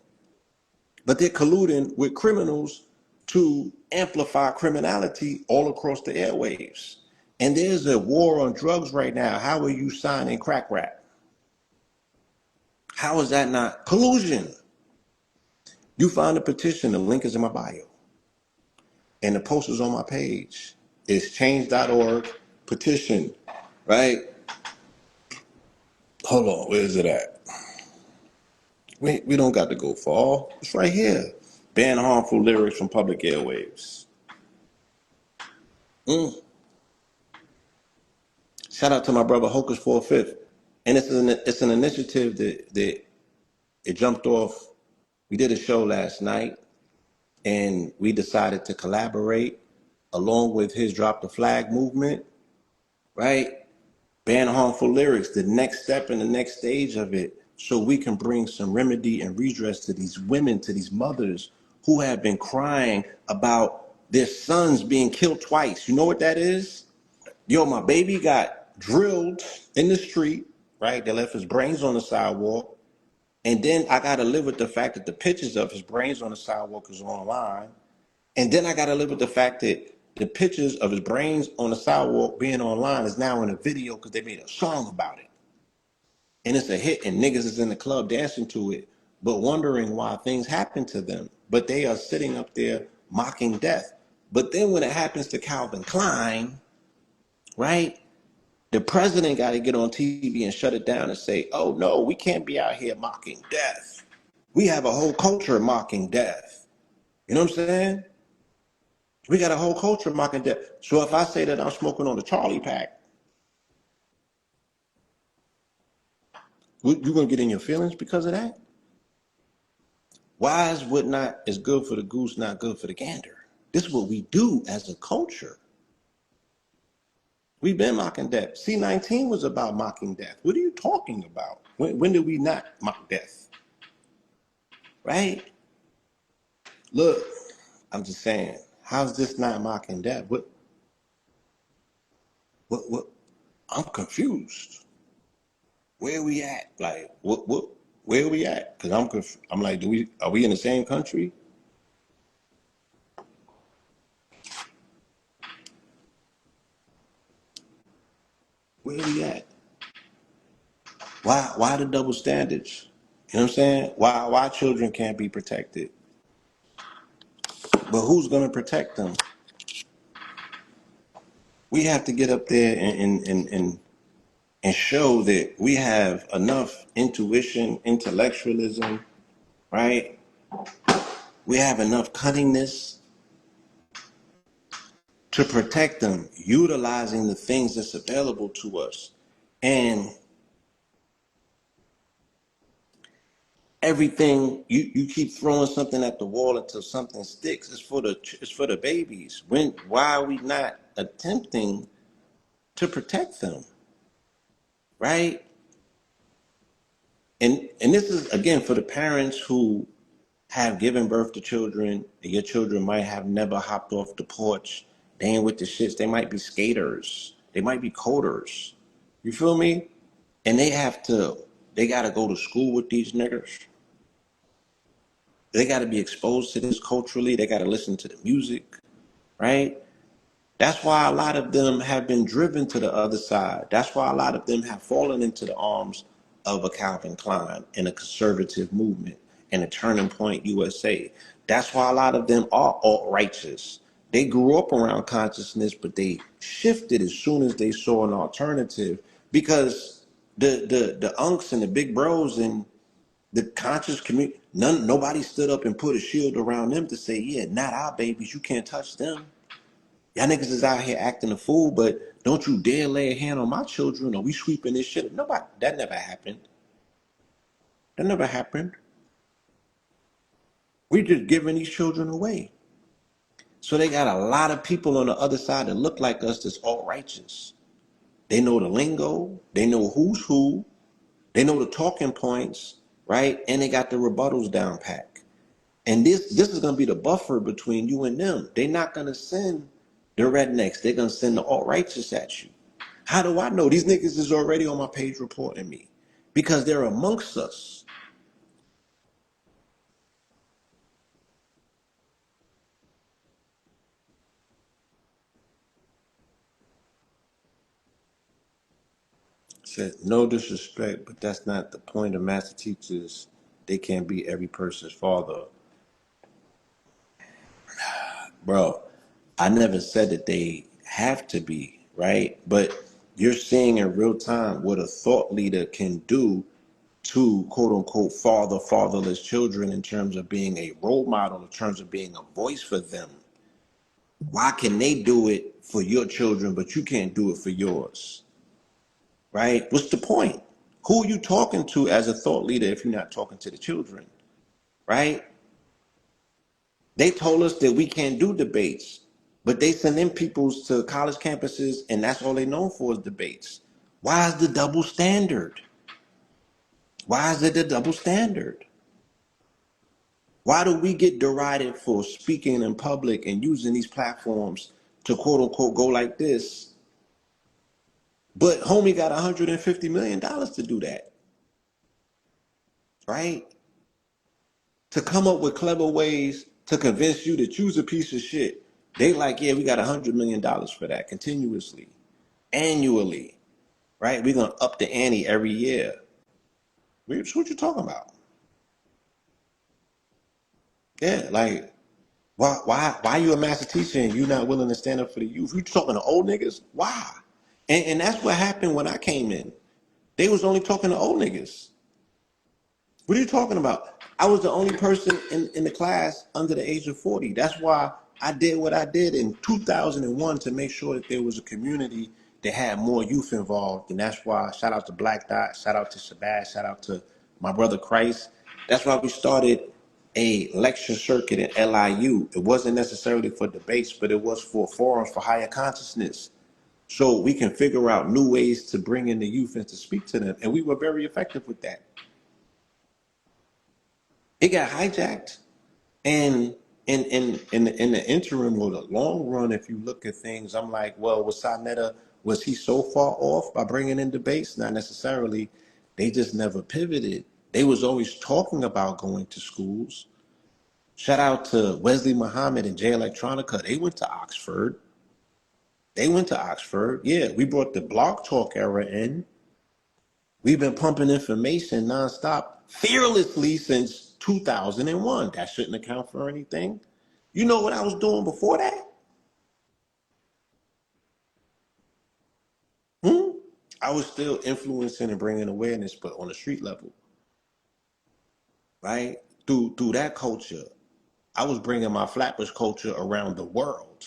But they're colluding with criminals to amplify criminality all across the airwaves. And there's a war on drugs right now. How are you signing crack rap? How is that not collusion? You find a petition, the link is in my bio. And the post is on my page. It's change.org petition, right? Hold on, where is it at? We don't got to go far. It's right here. Ban harmful lyrics from public airwaves. Shout out to my brother Hocus for a Fifth. And it's an initiative that it jumped off. We did a show last night and we decided to collaborate along with his Drop the Flag movement, right? Ban harmful lyrics, the next step and the next stage of it, so we can bring some remedy and redress to these women, to these mothers who have been crying about their sons being killed twice. You know what that is? Yo, my baby got drilled in the street, right? They left his brains on the sidewalk. And then I got to live with the fact that the pictures of his brains on the sidewalk is online. And then I got to live with the fact that the pictures of his brains on the sidewalk being online is now in a video because they made a song about it. And it's a hit and niggas is in the club dancing to it, but wondering why things happen to them. But they are sitting up there mocking death. But then when it happens to Calvin Klein, right? The president got to get on TV and shut it down and say, oh no, we can't be out here mocking death. We have a whole culture mocking death. You know what I'm saying? We got a whole culture mocking death. So if I say that I'm smoking on the Charlie pack, you gonna get in your feelings because of that? Why is what not is good for the goose not good for the gander? This is what we do as a culture. We've been mocking death. C-19 was about mocking death. What are you talking about? When did we not mock death? Right? Look, I'm just saying, how's this not mocking death? What? I'm confused. Where are we at? Like, where are we at? Because I'm like, are we in the same country? Where are we at? Why the double standards? You know what I'm saying? Why children can't be protected? But who's gonna protect them? We have to get up there and show that we have enough intuition, intellectualism, right? We have enough cunningness to protect them, utilizing the things that's available to us. And everything you keep throwing something at the wall until something sticks. It's for the babies. Why are we not attempting to protect them, right? And this is again for the parents who have given birth to children. And your children might have never hopped off the porch. They ain't with the shits. They might be skaters. They might be coders. You feel me? And they gotta go to school with these niggas. They gotta be exposed to this culturally. They gotta listen to the music, right? That's why a lot of them have been driven to the other side. That's why a lot of them have fallen into the arms of a Calvin Klein and a conservative movement and a Turning Point USA. That's why a lot of them are alt-righteous. They grew up around consciousness, but they shifted as soon as they saw an alternative because the unks and the big bros and the conscious community, nobody stood up and put a shield around them to say, yeah, not our babies, you can't touch them. Y'all niggas is out here acting a fool, but don't you dare lay a hand on my children or we sweeping this shit. Nobody, that never happened. That never happened. We just giving these children away. So they got a lot of people on the other side that look like us that's all righteous. They know the lingo. They know who's who. They know the talking points, right? And they got the rebuttals down pack. And this is gonna be the buffer between you and them. They're not gonna send the rednecks. They're gonna send the alt righteous at you. How do I know these niggas is already on my page reporting me? Because they're amongst us. Said no disrespect, but that's not the point of master teachers. They can't be every person's father. Bro, I never said that they have to be, right? But you're seeing in real time what a thought leader can do to quote unquote fatherless children in terms of being a role model, in terms of being a voice for them. Why can they do it for your children, but you can't do it for yours? Right? What's the point? Who are you talking to as a thought leader if you're not talking to the children? Right? They told us that we can't do debates, but they send in peoples to college campuses and that's all they known for is debates. Why is the double standard? Why is it the double standard? Why do we get derided for speaking in public and using these platforms to quote unquote go like this? But homie got $150 million to do that, right? To come up with clever ways to convince you that you's a piece of shit. They like, yeah, we got $100 million for that continuously, annually, right? We're gonna up the ante every year. What you talking about? Yeah, like why you a master teacher and you not willing to stand up for the youth? You talking to old niggas? Why? And that's what happened when I came in. They was only talking to old niggas. What are you talking about? I was the only person in the class under the age of 40. That's why I did what I did in 2001 to make sure that there was a community that had more youth involved. And that's why, shout out to Black Dot, shout out to Shabazz, shout out to my brother Christ. That's why we started a lecture circuit at LIU. It wasn't necessarily for debates, but it was for forums for higher consciousness. So we can figure out new ways to bring in the youth and to speak to them. And we were very effective with that. It got hijacked. And in the interim or the long run, if you look at things, I'm like, well, was he so far off by bringing in debates? Not necessarily. They just never pivoted. They was always talking about going to schools. Shout out to Wesley Muhammad and Jay Electronica. They went to Oxford. Yeah, we brought the Blog Talk era in. We've been pumping information nonstop, fearlessly since 2001. That shouldn't account for anything. You know what I was doing before that? Hmm? I was still influencing and bringing awareness, but on the street level, right? Through that culture, I was bringing my Flatbush culture around the world.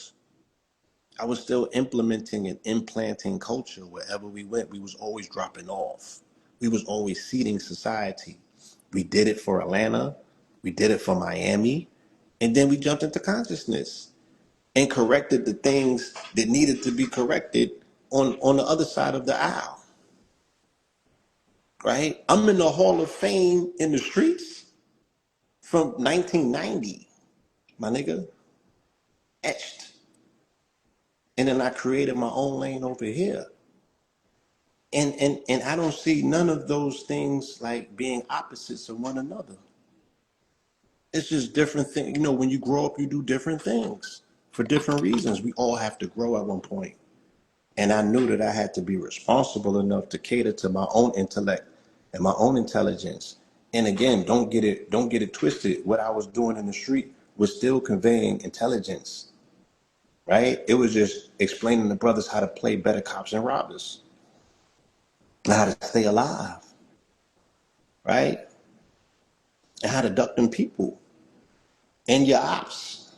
I was still implementing and implanting culture wherever we went. We was always dropping off. We was always seeding society. We did it for Atlanta. We did it for Miami. And then we jumped into consciousness and corrected the things that needed to be corrected on the other side of the aisle. Right? I'm in the Hall of Fame in the streets from 1990, my nigga, etched. And then I created my own lane over here. And I don't see none of those things like being opposites of one another. It's just different things. You know, when you grow up, you do different things for different reasons. We all have to grow at one point. And I knew that I had to be responsible enough to cater to my own intellect and my own intelligence. And again, don't get it twisted. What I was doing in the street was still conveying intelligence, right? It was just explaining to brothers how to play better cops and robbers, and how to stay alive, right? And how to duck them people and your ops.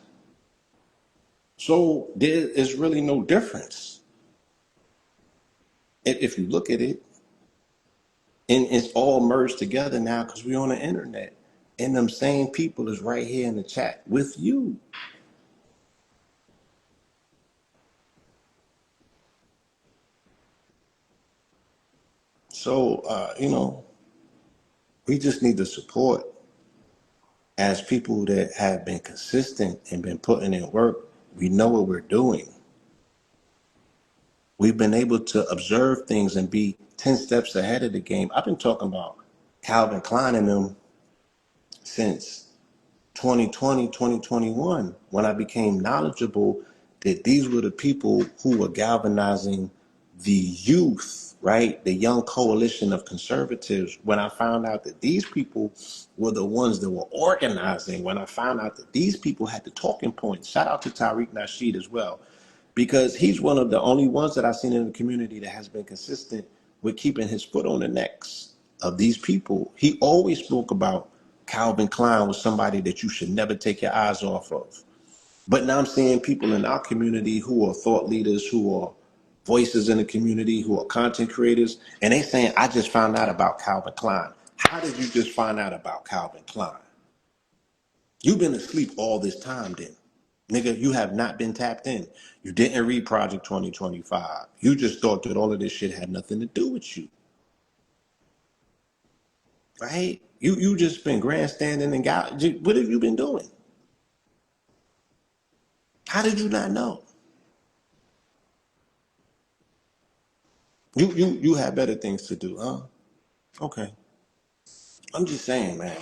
So there is really no difference if you look at it. And it's all merged together now because we're on the internet. And them same people is right here in the chat with you. So, you know, We just need the support as people that have been consistent and been putting in work. We know what we're doing. We've been able to observe things and be 10 steps ahead of the game. I've been talking about Calvin Klein and them since 2020, 2021, when I became knowledgeable that these were the people who were galvanizing the youth, right? The young coalition of conservatives. When I found out that these people were the ones that were organizing, when I found out that these people had the talking points, shout out to Tariq Nasheed as well, because he's one of the only ones that I've seen in the community that has been consistent with keeping his foot on the necks of these people. He always spoke about Calvin Klein was somebody that you should never take your eyes off of. But now I'm seeing people in our community who are thought leaders, who are voices in the community, who are content creators, and they saying, I just found out about Calvin Klein. How did you just find out about Calvin Klein? You've been asleep all this time then. Nigga, you have not been tapped in. You didn't read Project 2025. You just thought that all of this shit had nothing to do with you. Right? You just been grandstanding and got, what have you been doing? How did you not know? You have better things to do, huh? Okay. I'm just saying, man.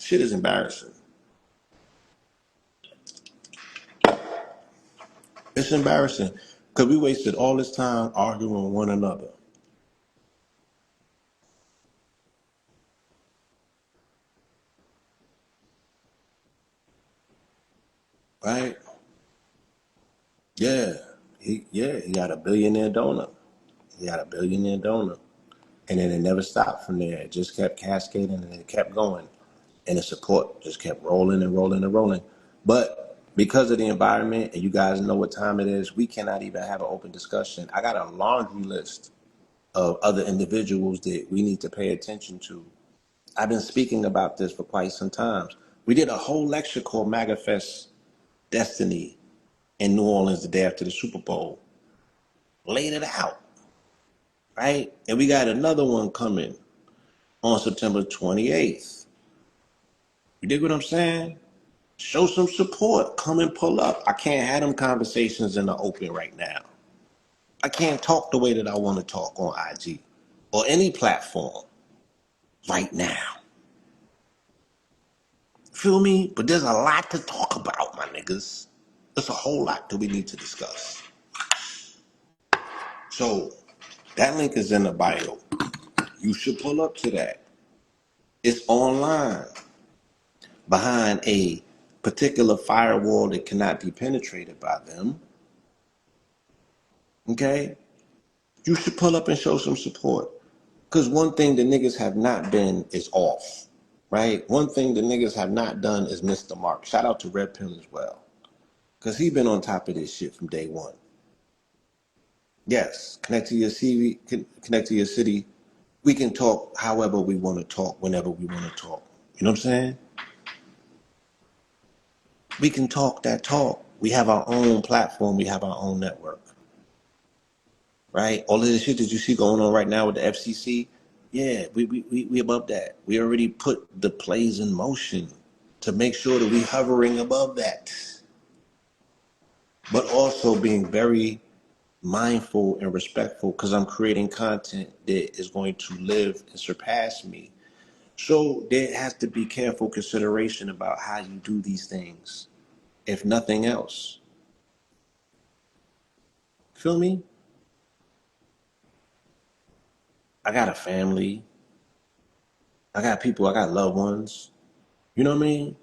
Shit is embarrassing. It's embarrassing. Because we wasted all this time arguing with one another. Right? Yeah. He got a billionaire donor. He got a billionaire donor. And then it never stopped from there. It just kept cascading and it kept going. And the support just kept rolling and rolling and rolling. But because of the environment, and you guys know what time it is, we cannot even have an open discussion. I got a laundry list of other individuals that we need to pay attention to. I've been speaking about this for quite some time. We did a whole lecture called MAGAFest Destiny in New Orleans the day after the Super Bowl. Laid it out, right? And we got another one coming on September 28th. You dig what I'm saying? Show some support. Come and pull up. I can't have them conversations in the open right now. I can't talk the way that I want to talk on IG or any platform right now. Feel me? But there's a lot to talk about, my niggas. There's a whole lot that we need to discuss. So that link is in the bio. You should pull up to that. It's online behind a particular firewall that cannot be penetrated by them. Okay? You should pull up and show some support. Because one thing the niggas have not been is off. Right? One thing the niggas have not done is miss the mark. Shout out to Red Pill as well. Because he been on top of this shit from day one. Yes, connect to your CV, connect to your city. We can talk however we want to talk, whenever we want to talk. You know what I'm saying? We can talk that talk. We have our own platform. We have our own network. Right? All of the shit that you see going on right now with the FCC, yeah, we above that. We already put the plays in motion to make sure that we hovering above that. But also being very mindful and respectful because I'm creating content that is going to live and surpass me. So there has to be careful consideration about how you do these things, if nothing else. Feel me? I got a family. I got people. I got loved ones. You know what I mean?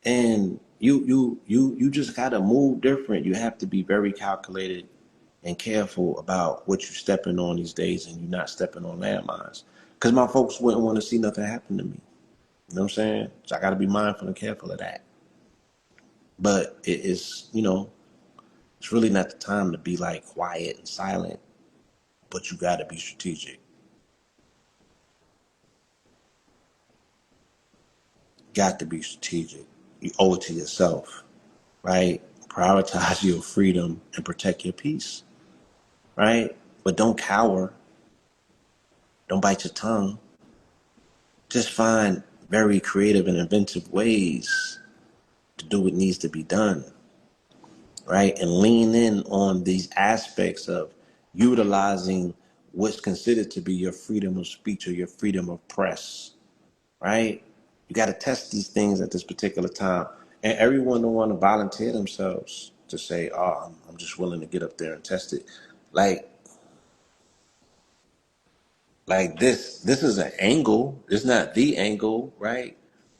And you just gotta move different. You have to be very calculated and careful about what you're stepping on these days, and you're not stepping on landmines. Because my folks wouldn't want to see nothing happen to me. You know what I'm saying? So I gotta be mindful and careful of that. But it is, it's really not the time to be like quiet and silent, but you gotta be strategic. Got to be strategic. You owe it to yourself, right? Prioritize your freedom and protect your peace, right? But don't cower. Don't bite your tongue. just find very creative and inventive ways to do what needs to be done, right? And lean in on these aspects of utilizing what's considered to be your freedom of speech or your freedom of press, right? You got to test these things at this particular time. And everyone don't want to volunteer themselves to say, oh, I'm just willing to get up there and test it. Like, this is an angle. It's not the angle, right?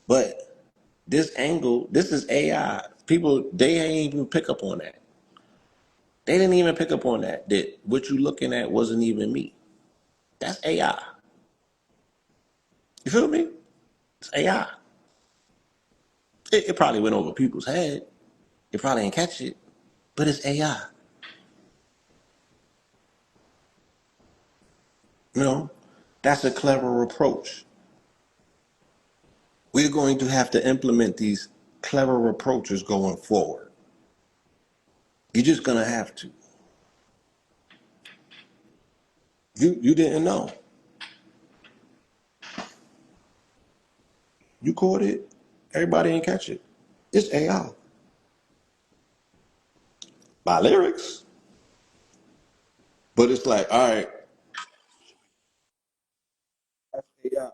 But this angle, this is AI. People, they ain't even pick up on that. They didn't even pick up on that. That what you looking at wasn't even me. That's AI. You feel me? It's AI. It probably went over people's head. It probably didn't catch it, but it's AI. You know, that's a clever approach. We're going to have to implement these clever approaches going forward. You're just gonna have to. You didn't know. You caught it. Everybody didn't catch it. It's AI. By lyrics. But it's like, all right, that's AI.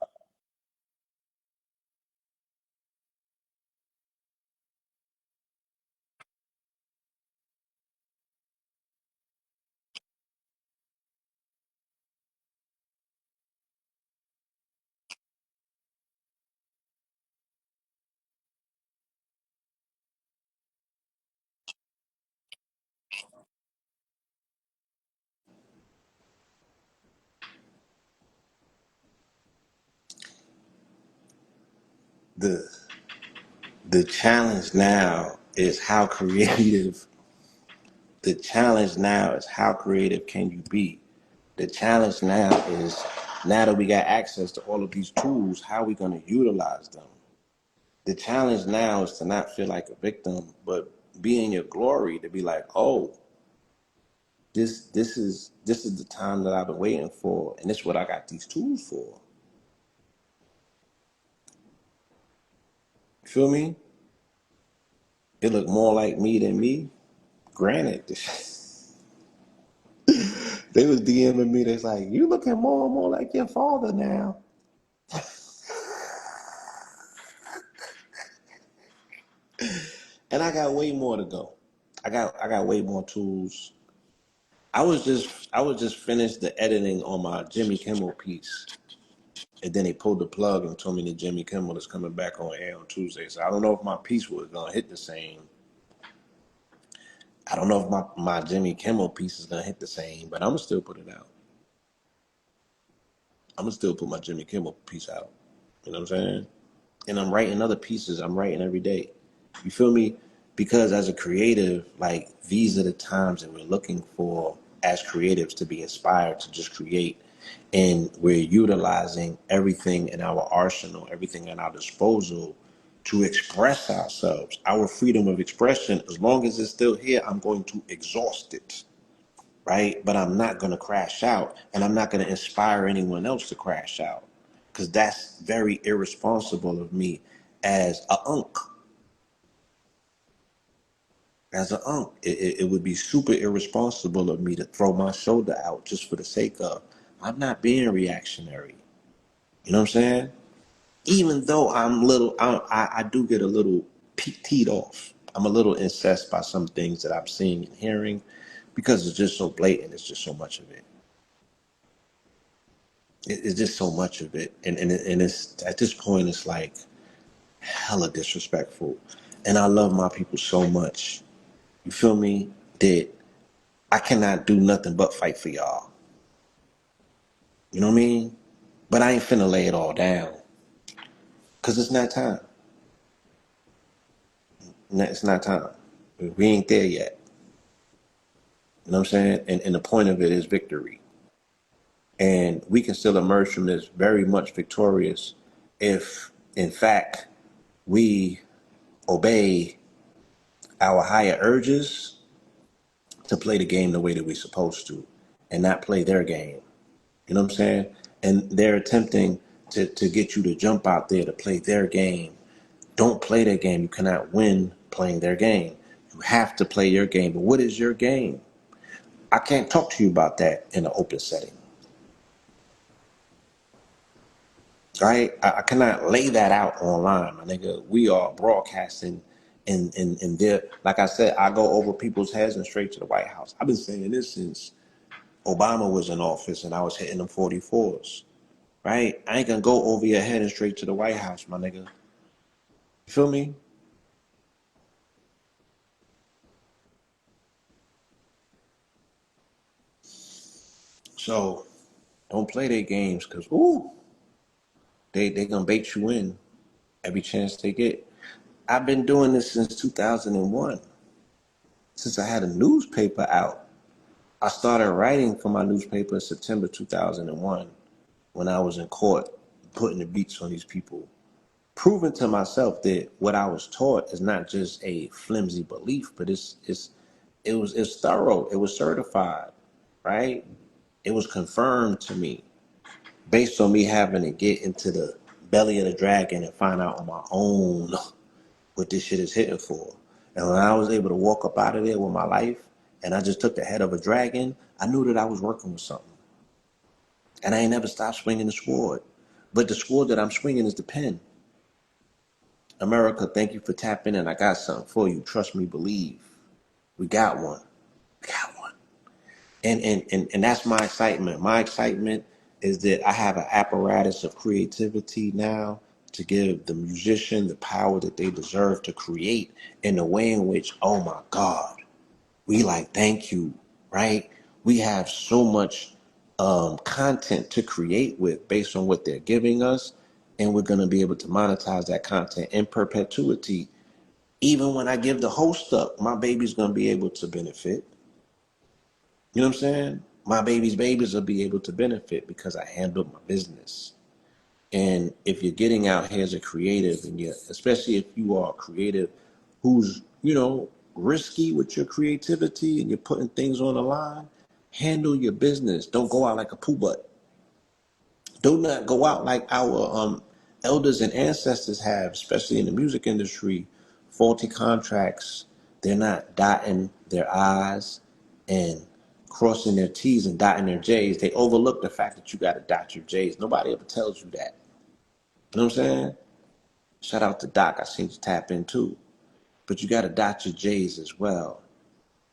The the challenge now is how creative. The challenge now is how creative can you be? The challenge now is now that we got access to all of these tools, how are we going to utilize them? The challenge now is to not feel like a victim, but be in your glory, to be like, oh, this is the time that I've been waiting for, and this is what I got these tools for. You feel me? It looked more like me than me. Granted, they was DMing me. They's like, you looking more and more like your father now. And I got way more to go. I got way more tools. I was just finished the editing on my Jimmy Kimmel piece. And then they pulled the plug and told me that Jimmy Kimmel is coming back on air on Tuesday. So I don't know if my piece was gonna hit the same. I don't know if my Jimmy Kimmel piece is gonna hit the same, but I'm gonna still put it out. I'm gonna still put my Jimmy Kimmel piece out. You know what I'm saying? And I'm writing other pieces. I'm writing every day. You feel me? Because as a creative, like these are the times that we're looking for as creatives to be inspired to just create. And we're utilizing everything in our arsenal, everything at our disposal to express ourselves. Our freedom of expression, as long as it's still here, I'm going to exhaust it, right? But I'm not going to crash out, and I'm not going to inspire anyone else to crash out, because that's very irresponsible of me as a unk. As an unk, it would be super irresponsible of me to throw my shoulder out just for the sake of I'm not being reactionary. You know what I'm saying? Even though I'm little, I do get a little teed off. I'm a little incensed by some things that I'm seeing and hearing because it's just so blatant. It's just so much of it. It's just so much of it, and it's at this point it's like hella disrespectful. And I love my people so much. You feel me? That I cannot do nothing but fight for y'all. You know what I mean? But I ain't finna lay it all down because it's not time. It's not time. We ain't there yet. You know what I'm saying? And the point of it is victory. And we can still emerge from this very much victorious if, in fact, we obey our higher urges to play the game the way that we're supposed to and not play their game. You know what I'm saying? And they're attempting to get you to jump out there to play their game. Don't play their game. You cannot win playing their game. You have to play your game. But what is your game? I can't talk to you about that in an open setting. Right? I cannot lay that out online, my nigga. We are broadcasting and there, like I said, I go over people's heads and straight to the White House. I've been saying this since Obama was in office and I was hitting them 44s. Right? I ain't gonna go over your head and straight to the White House, my nigga. You feel me? So don't play their games because ooh, they gonna bait you in every chance they get. I've been doing this since 2001, since I had a newspaper out. I started writing for my newspaper in September 2001 when I was in court, putting the beats on these people, proving to myself that what I was taught is not just a flimsy belief, but it's thorough. It was certified, right? It was confirmed to me based on me having to get into the belly of the dragon and find out on my own what this shit is hitting for. And when I was able to walk up out of there with my life and I just took the head of a dragon, I knew that I was working with something. And I ain't never stopped swinging the sword. But the sword that I'm swinging is the pen. America, thank you for tapping in. I got something for you. Trust me, believe. We got one. We got one. And that's my excitement. My excitement is that I have an apparatus of creativity now to give the musician the power that they deserve to create in a way in which, oh my God, we like thank you, right? We have so much content to create with based on what they're giving us, and we're going to be able to monetize that content in perpetuity. Even when I give the host up, my baby's going to be able to benefit. You know what I'm saying? My babies will be able to benefit because I handled my business. And if you're getting out here as a creative, and you, especially if you are a creative who's, risky with your creativity and you're putting things on the line, handle your business. Don't go out like a poo butt. Do not go out like our elders and ancestors have, especially in the music industry. Faulty contracts. They're not dotting their I's and crossing their T's and dotting their J's. They overlook the fact that you got to dot your J's. Nobody ever tells you that. You know what I'm saying? Shout out to Doc. I seen you tap in too. But you got to dot your J's as well.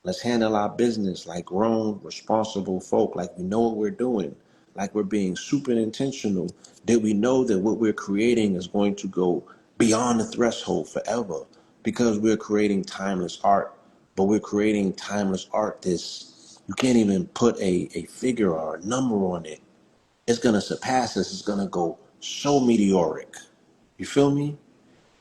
Let's handle our business like grown, responsible folk, like we know what we're doing, like we're being super intentional, that we know that what we're creating is going to go beyond the threshold forever because we're creating timeless art. But we're creating timeless art that's, you can't even put a figure or a number on it. It's going to surpass us. It's going to go so meteoric. You feel me?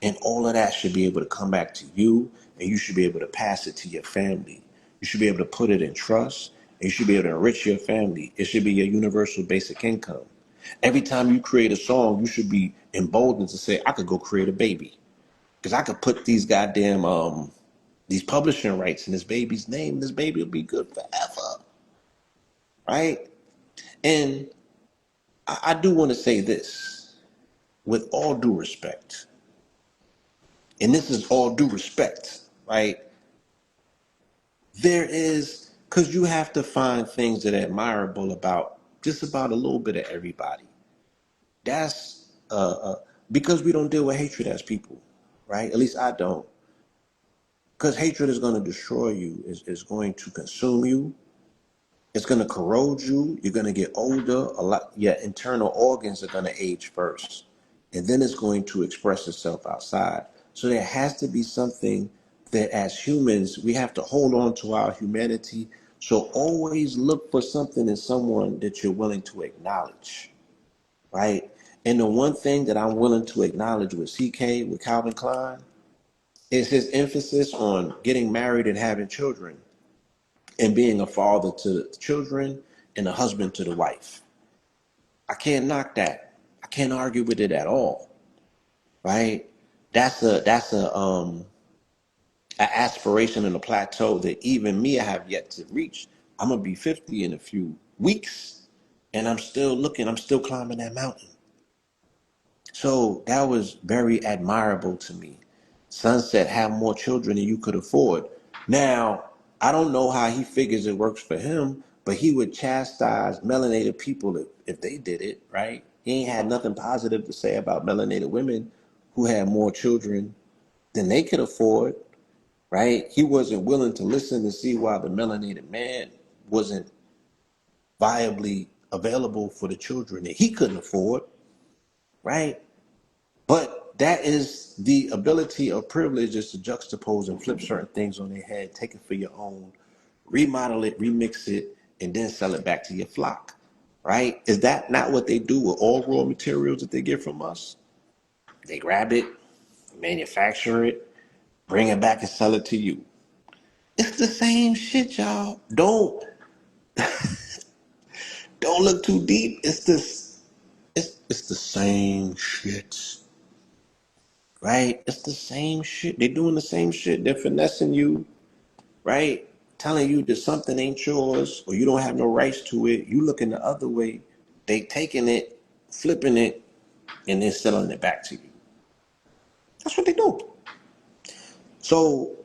And all of that should be able to come back to you, and you should be able to pass it to your family. You should be able to put it in trust, and you should be able to enrich your family. It should be your universal basic income. Every time you create a song, you should be emboldened to say, I could go create a baby. Because I could put these goddamn these publishing rights in this baby's name, and this baby will be good forever. Right? And I do want to say this with all due respect. And this is all due respect, right? There is, because you have to find things that are admirable about just about a little bit of everybody. That's because we don't deal with hatred as people, right? At least I don't. Because hatred is going to destroy you, is going to consume you, it's going to corrode you. You're going to get older. A lot, your internal organs are going to age first, and then it's going to express itself outside. So there has to be something that, as humans, we have to hold on to our humanity. So always look for something in someone that you're willing to acknowledge, right? And the one thing that I'm willing to acknowledge with CK, with Calvin Klein, is his emphasis on getting married and having children and being a father to the children and a husband to the wife. I can't knock that. I can't argue with it at all. Right? That's a aspiration and a plateau that even me I have yet to reach. I'm gonna be 50 in a few weeks, and I'm still looking. I'm still climbing that mountain. So that was very admirable to me. Sunset have more children than you could afford. Now, I don't know how he figures it works for him, but he would chastise melanated people if they did it, right? He ain't had nothing positive to say about melanated women who had more children than they could afford, right? He wasn't willing to listen to see why the melanated man wasn't viably available for the children that he couldn't afford, right? But that is the ability of privilege, is to juxtapose and flip certain things on their head, take it for your own, remodel it, remix it, and then sell it back to your flock, right? Is that not what they do with all raw materials that they get from us? They grab it, manufacture it, bring it back and sell it to you. It's the same shit, y'all. Don't look too deep. It's the same shit. Right? It's the same shit. They're doing the same shit. They're finessing you, right? Telling you that something ain't yours or you don't have no rights to it. You looking the other way. They taking it, flipping it, and then selling it back to you. That's what they do. So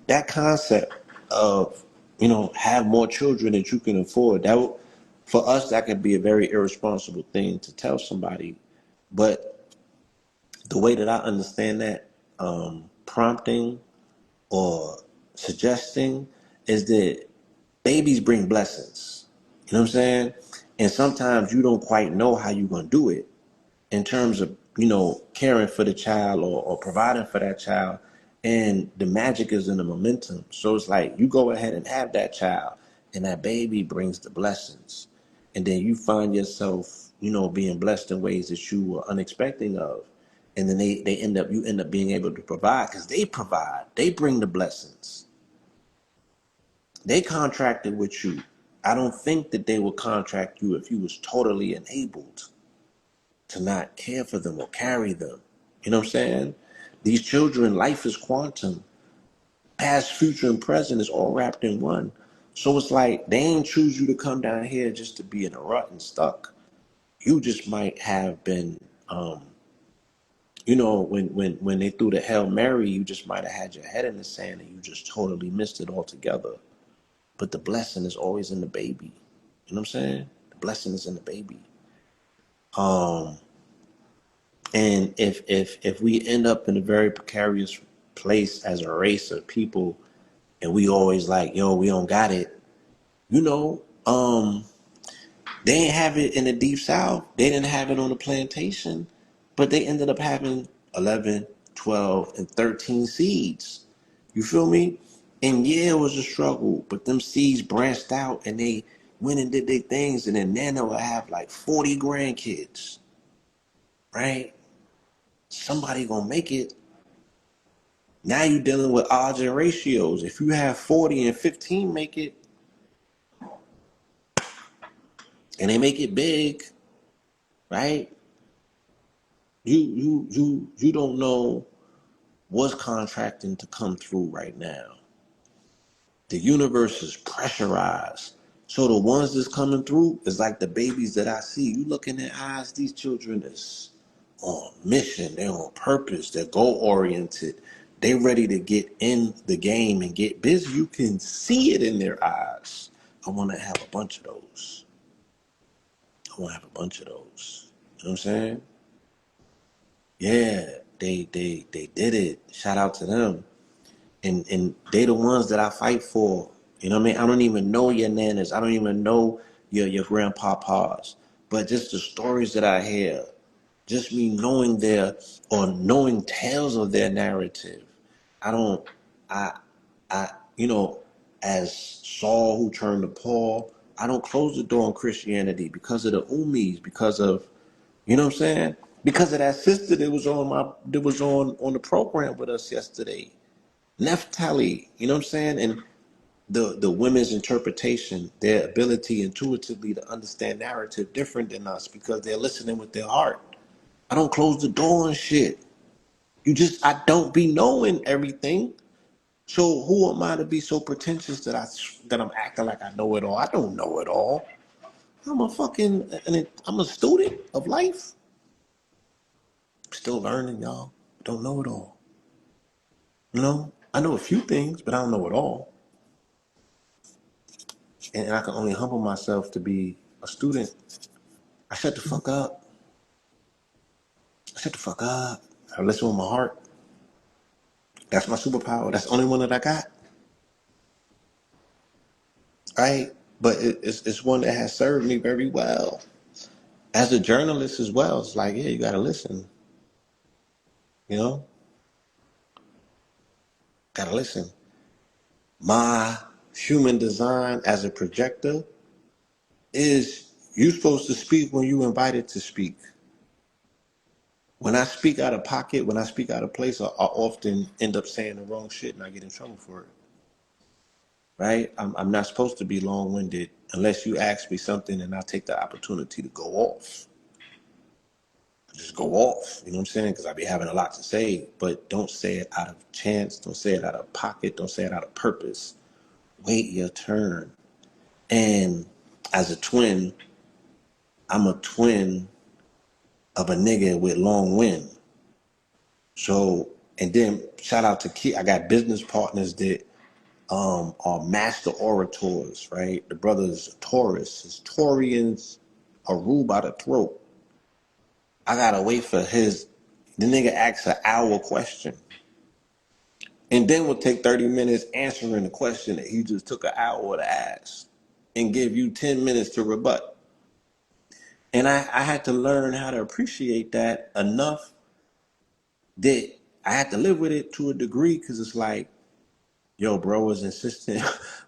that concept of, have more children that you can afford, for us, that could be a very irresponsible thing to tell somebody. But the way that I understand that, prompting or suggesting, is that babies bring blessings. You know what I'm saying? And sometimes you don't quite know how you're going to do it in terms of, caring for the child, or providing for that child. And the magic is in the momentum. So it's like you go ahead and have that child, and that baby brings the blessings. And then you find yourself, being blessed in ways that you were unexpecting of. And then you end up being able to provide, because they provide. They bring the blessings. They contracted with you. I don't think that they would contract you if you was totally enabled to not care for them or carry them. You know what I'm saying? These children, life is quantum. Past, future, and present is all wrapped in one. So it's like they ain't choose you to come down here just to be in a rut and stuck. You just might have been, when they threw the Hail Mary, you just might have had your head in the sand and you just totally missed it altogether. But the blessing is always in the baby. You know what I'm saying? The blessing is in the baby. And if we end up in a very precarious place as a race of people, and we always like, yo, we don't got it, they didn't have it in the deep south. They didn't have it on the plantation, but they ended up having 11, 12, and 13 seeds. You feel me? And yeah, it was a struggle, but them seeds branched out and they went and did their things, and then Nana will have like 40 grandkids, right? Somebody gonna make it. Now you're dealing with odds and ratios. If you have 40 and 15 make it, and they make it big, right? You don't know what's contracting to come through right now. The universe is pressurized. So the ones that's coming through is like the babies that I see. You look in their eyes, these children is on mission. They're on purpose. They're goal oriented. They ready to get in the game and get busy. You can see it in their eyes. I want to have a bunch of those. I want to have a bunch of those. You know what I'm saying? Yeah, they did it. Shout out to them. And they the ones that I fight for. You know what I mean? I don't even know your nanas. I don't even know your grandpapas. But just the stories that I hear, just me knowing or knowing tales of their narrative. I don't I I as Saul who turned to Paul, I don't close the door on Christianity because of the Umis, because of, you know what I'm saying? Because of that sister that was on the program with us yesterday. Neftali, you know what I'm saying? And the women's interpretation, their ability intuitively to understand narrative different than us because they're listening with their heart. I don't close the door on shit. I don't be knowing everything. So who am I to be so pretentious that I'm acting like I know it all? I don't know it all. I'm a student of life. Still learning, y'all. Don't know it all. You know, I know a few things, but I don't know it all. And I can only humble myself to be a student. I shut the fuck up. I shut the fuck up. I listen with my heart. That's my superpower. That's the only one that I got. Right? But it's one that has served me very well. As a journalist as well, it's like, yeah, you gotta listen. You know? Gotta listen. My human design as a projector is you supposed to speak when you invited to speak. When I speak out of pocket, when I speak out of place, I often end up saying the wrong shit and I get in trouble for it. Right? I'm not supposed to be long-winded unless you ask me something and I take the opportunity to go off. Just go off, you know what I'm saying? Because I be having a lot to say, but don't say it out of chance. Don't say it out of pocket. Don't say it out of purpose. Wait your turn. And as a twin, I'm a twin of a nigga with long wind. So, and then shout out to Key. I got business partners that are master orators, right? The brother's Taurus. His Taurians are ruled by the throat. I gotta wait for the nigga asks an hour question. And then we'll take 30 minutes answering the question that he just took an hour to ask and give you 10 minutes to rebut. And I had to learn how to appreciate that enough that I had to live with it to a degree because it's like, yo, bro was insistent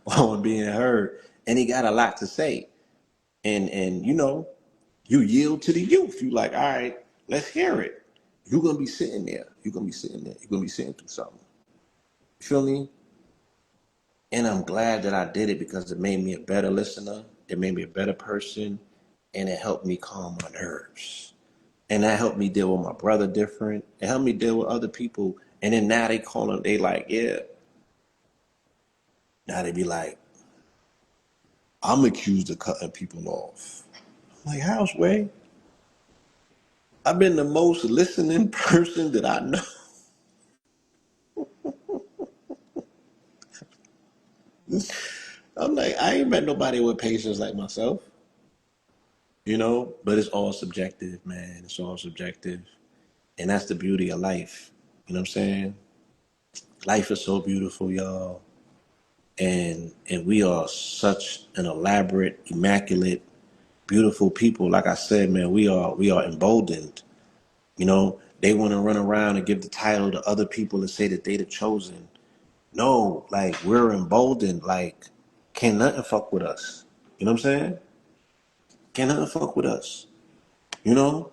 on being heard and he got a lot to say. And you know, you yield to the youth. You like, all right, let's hear it. You're gonna be sitting there. You're gonna be sitting there. You're gonna be sitting through something. You feel me? And I'm glad that I did it because it made me a better listener. It made me a better person. And it helped me calm my nerves. And that helped me deal with my brother different. It helped me deal with other people. And then now they call them, they like, yeah. Now they be like, I'm accused of cutting people off. I'm like, how's way? I've been the most listening person that I know. I'm like, I ain't met nobody with patience like myself, you know? But it's all subjective, man. It's all subjective. And that's the beauty of life. You know what I'm saying? Life is so beautiful, y'all. And we are such an elaborate, immaculate, beautiful people. Like I said, man, we are emboldened. You know, they want to run around and give the title to other people and say that they the chosen. No, like we're emboldened. Like, can't nothing fuck with us. You know what I'm saying? Can't nothing fuck with us. You know?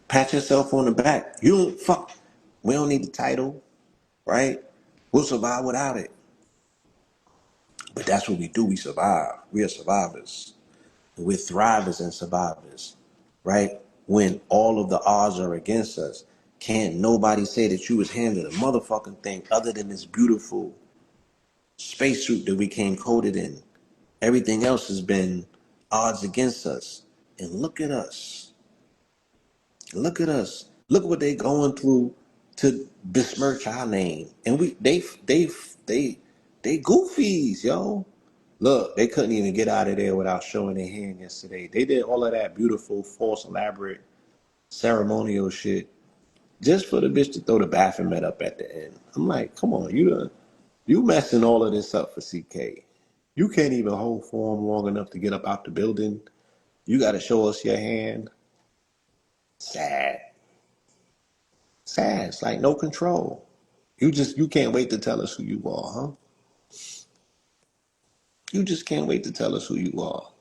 Pat yourself on the back. You don't fuck. We don't need the title, right? We'll survive without it. But that's what we do. We survive. We are survivors. We're thrivers and survivors, right? When all of the odds are against us, can't nobody say that you was handed a motherfucking thing other than this beautiful spacesuit that we came coded in. Everything else has been odds against us. And look at us. Look at us. Look what they going through to besmirch our name. And they goofies, yo. Look, they couldn't even get out of there without showing their hand yesterday. They did all of that beautiful, false, elaborate, ceremonial shit just for the bitch to throw the Baphomet up at the end. I'm like, come on, you messing all of this up for CK. You can't even hold form long enough to get up out the building. You got to show us your hand. Sad. Sad. It's like no control. You can't wait to tell us who you are, huh? You just can't wait to tell us who you are.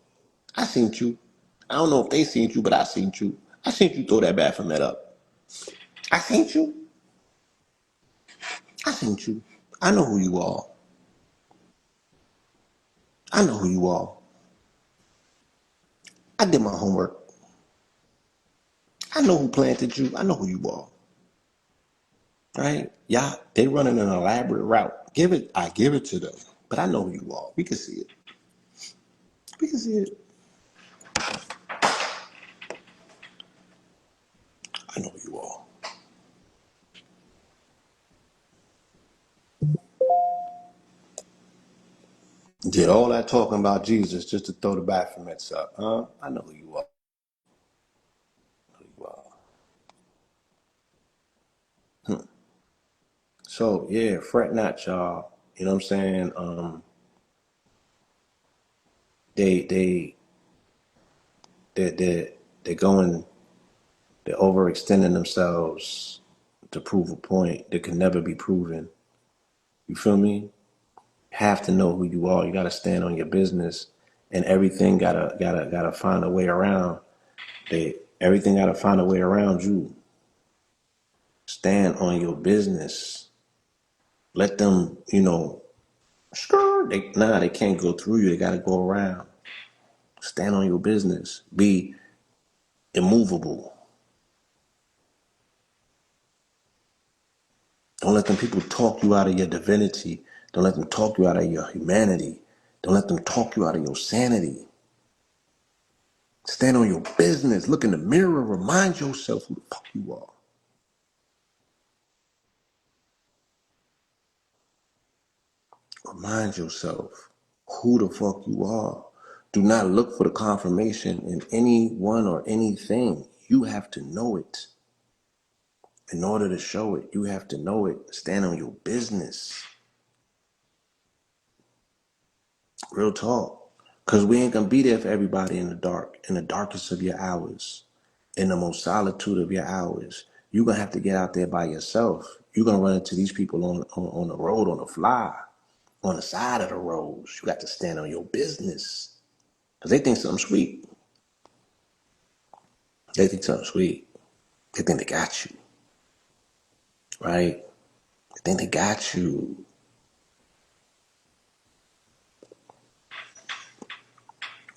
I seen you. I don't know if they seen you, but I seen you. I seen you throw that Baphomet up. I seen you. I seen you. I know who you are. I know who you are. I did my homework. I know who planted you. I know who you are. Right? Yeah, they running an elaborate route. I give it to them. But I know who you are. We can see it. We can see it. I know who you are. Did all that talking about Jesus just to throw the Baphomets up, huh? I know who you are. Who you are. So yeah, fret not, y'all. You know what I'm saying? They they they they're going, they're overextending themselves to prove a point that can never be proven. You feel me? Have to know who you are. You gotta stand on your business, and everything gotta find a way around. Everything gotta find a way around you. Stand on your business. Let them, they can't go through you. They gotta go around. Stand on your business. Be immovable. Don't let them people talk you out of your divinity. Don't let them talk you out of your humanity. Don't let them talk you out of your sanity. Stand on your business. Look in the mirror. Remind yourself who the fuck you are. Remind yourself who the fuck you are. Do not look for the confirmation in anyone or anything. You have to know it. In order to show it, you have to know it. Stand on your business. Real talk. Because we ain't going to be there for everybody in the dark, in the darkest of your hours, in the most solitude of your hours. You're going to have to get out there by yourself. You're going to run into these people on the road, on the fly, on the side of the roads. You got to stand on your business. Because they think something sweet. They think something sweet. They think they got you, right? They think they got you,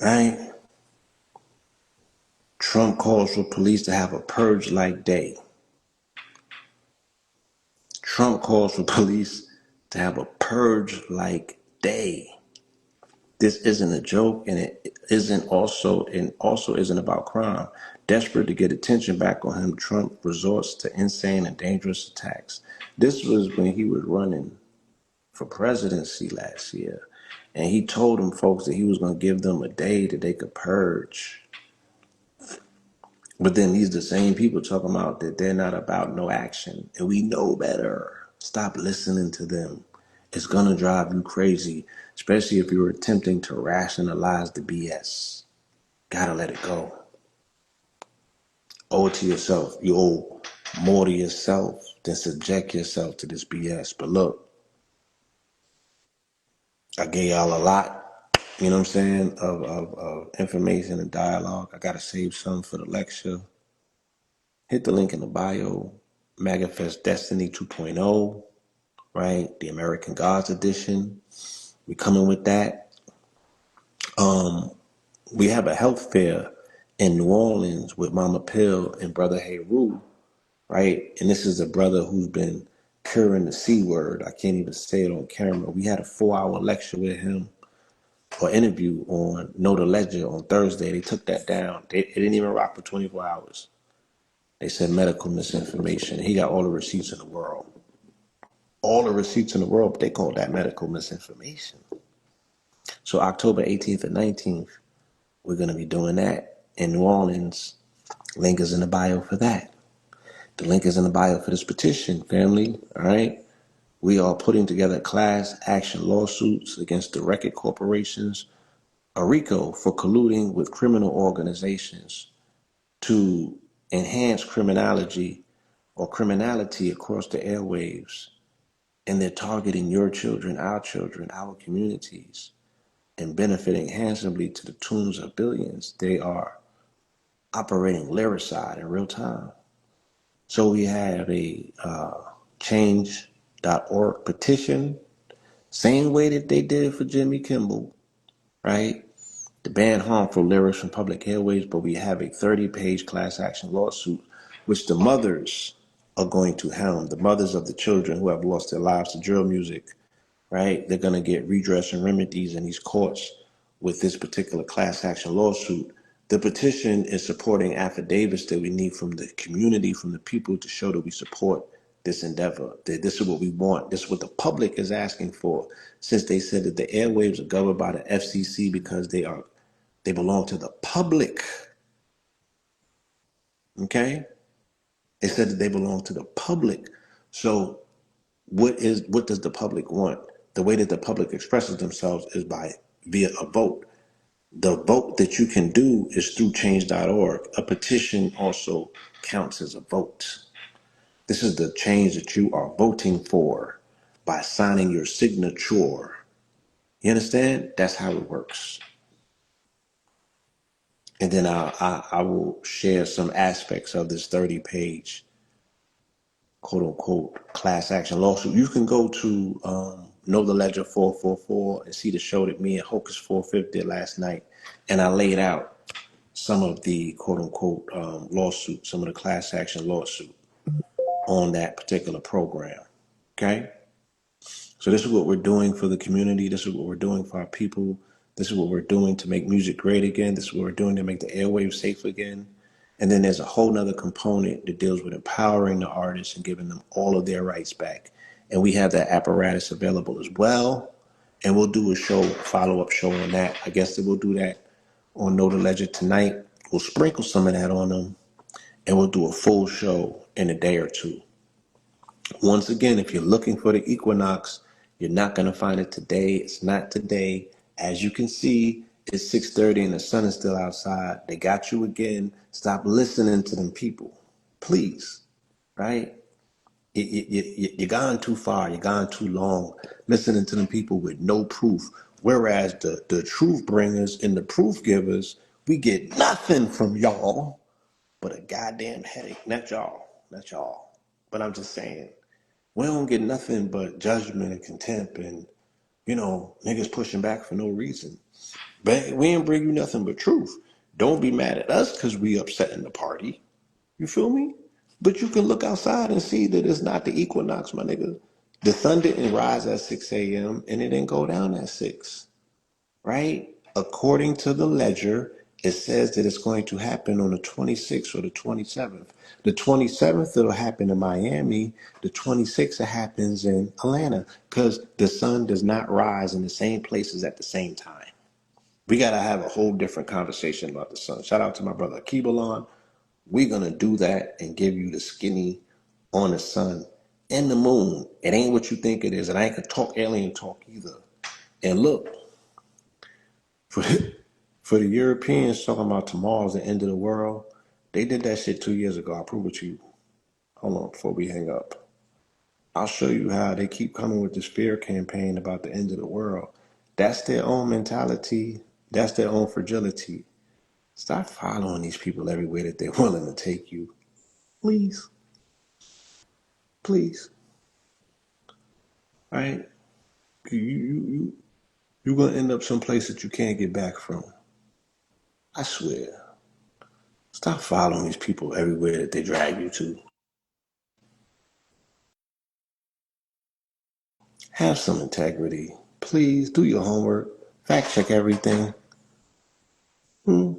right? Trump calls for police to have a purge-like day. Trump calls for police to have a purge-like day. This isn't a joke, and it also isn't about crime. Desperate to get attention back on him, Trump resorts to insane and dangerous attacks. This was when he was running for presidency last year, and he told them folks that he was going to give them a day that they could purge. But then these the same people talking about that they're not about no action, and we know better. Stop listening to them. It's gonna drive you crazy, especially if you're attempting to rationalize the BS. Gotta let it go. Owe it to yourself. You owe more to yourself than subject yourself to this BS. But look, I gave y'all a lot, you know what I'm saying, of information and dialogue. I gotta save some for the lecture. Hit the link in the bio. Magafest Destiny 2.0, right? The American Gods edition. We coming with that. We have a health fair in New Orleans with Mama Pill and Brother Heru, right? And this is a brother who's been curing the C word. I can't even say it on camera. We had a 4-hour lecture with him or interview on Know the Ledger on Thursday. They took that down. It didn't even rock for 24 hours. They said medical misinformation. He got all the receipts in the world. All the receipts in the world, but they call that medical misinformation. So October 18th and 19th, we're going to be doing that in New Orleans. Link is in the bio for that. The link is in the bio for this petition, family. All right. We are putting together class action lawsuits against the record corporations, RICO, for colluding with criminal organizations to enhance criminality across the airwaves. And they're targeting your children, our communities, and benefiting handsomely to the tunes of billions. They are operating lyricide in real time. So we have a change.org petition, same way that they did for Jimmy Kimmel, right? To ban harmful lyrics from public airways, but we have a 30-page class action lawsuit, which the mothers are going to helm, the mothers of the children who have lost their lives to drill music, right? They're going to get redress and remedies in these courts with this particular class action lawsuit The petition is supporting affidavits that we need from the community, from the people to show that we support this endeavor, that this is what we want, this is what the public is asking for. Since they said that the airwaves are governed by the FCC because they belong to the public, okay? They said that they belong to the public. So what does the public want? The way that the public expresses themselves is by via a vote. The vote that you can do is through change.org. A petition also counts as a vote. This is the change that you are voting for by signing your signature. You understand? That's how it works. And then I will share some aspects of this 30-page quote unquote class action lawsuit. You can go to Know the Ledger 444 and see the show that me and Hocus 45 did last night. And I laid out some of the quote unquote lawsuit, some of the class action lawsuit on that particular program. Okay? So this is what we're doing for the community. This is what we're doing for our people. This is what we're doing to make music great again. This is what we're doing to make the airwaves safe again. And then there's a whole nother component that deals with empowering the artists and giving them all of their rights back. And we have that apparatus available as well. And we'll do a show, follow-up show on that. I guess that we'll do that on Know the Ledger tonight. We'll sprinkle some of that on them, and we'll do a full show in a day or two. Once again, if you're looking for the Equinox, you're not going to find it today. It's not today. As you can see, it's 6:30 and the sun is still outside. They got you again. Stop listening to them people. Please, right? You're gone too far. You're gone too long listening to them people with no proof. Whereas the truth bringers and the proof givers, we get nothing from y'all but a goddamn headache. Not y'all. Not y'all. But I'm just saying, we don't get nothing but judgment and contempt and, niggas pushing back for no reason. But we ain't bring you nothing but truth. Don't be mad at us because we upsetting the party. You feel me? But you can look outside and see that it's not the equinox, my nigga. The sun didn't rise at 6 a.m. and it didn't go down at 6, right? According to the ledger, it says that it's going to happen on the 26th or the 27th. The 27th, it'll happen in Miami. The 26th, it happens in Atlanta because the sun does not rise in the same places at the same time. We got to have a whole different conversation about the sun. Shout out to my brother Akibalon. We're going to do that and give you the skinny on the sun and the moon. It ain't what you think it is. And I ain't gonna talk alien talk either. And look, for for the Europeans talking about tomorrow's the end of the world, they did that shit 2 years ago. I'll prove it to you. Hold on, before we hang up. I'll show you how they keep coming with this fear campaign about the end of the world. That's their own mentality. That's their own fragility. Stop following these people everywhere that they're willing to take you. Please. Please. Right? You're gonna end up someplace that you can't get back from. I swear. Stop following these people everywhere that they drag you to. Have some integrity. Please do your homework. Fact check everything. Hmm.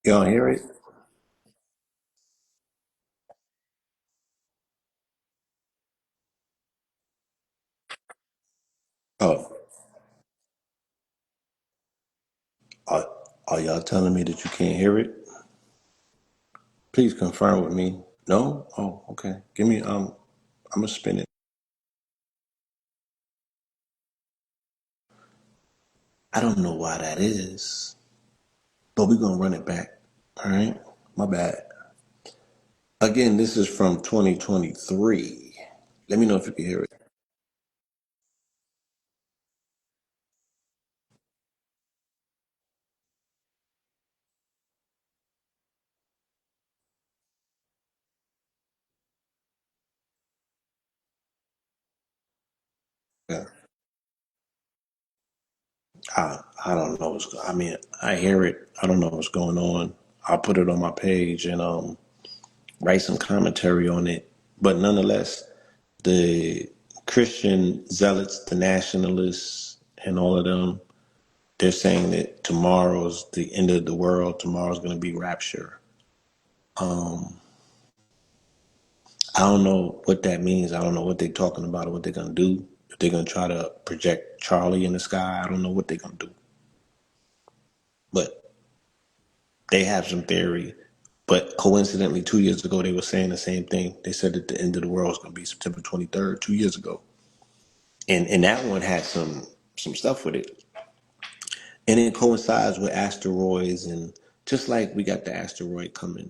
You don't hear it? Oh, are, are y'all telling me that you can't hear it? Please confirm with me. No? Oh, okay. Give me I'm gonna spin it. I don't know why that is, but we're gonna run it back. All right? My bad. Again, this is from 2023. Let me know if you can hear it. Yeah. I don't know I mean, I hear it. I don't know what's going on. I'll put it on my page and write some commentary on it. But nonetheless, the Christian zealots, the nationalists, and all of them, they're saying that tomorrow's the end of the world. Tomorrow's going to be rapture. I don't know what that means. I don't know what they're talking about or what they're going to do. If they're going to try to project Charlie in the sky, I don't know what they're going to do. But they have some theory. But coincidentally, 2 years ago, they were saying the same thing. They said that the end of the world is going to be September 23rd, 2 years ago. And that one had some stuff with it. And it coincides with asteroids, and just like we got the asteroid coming.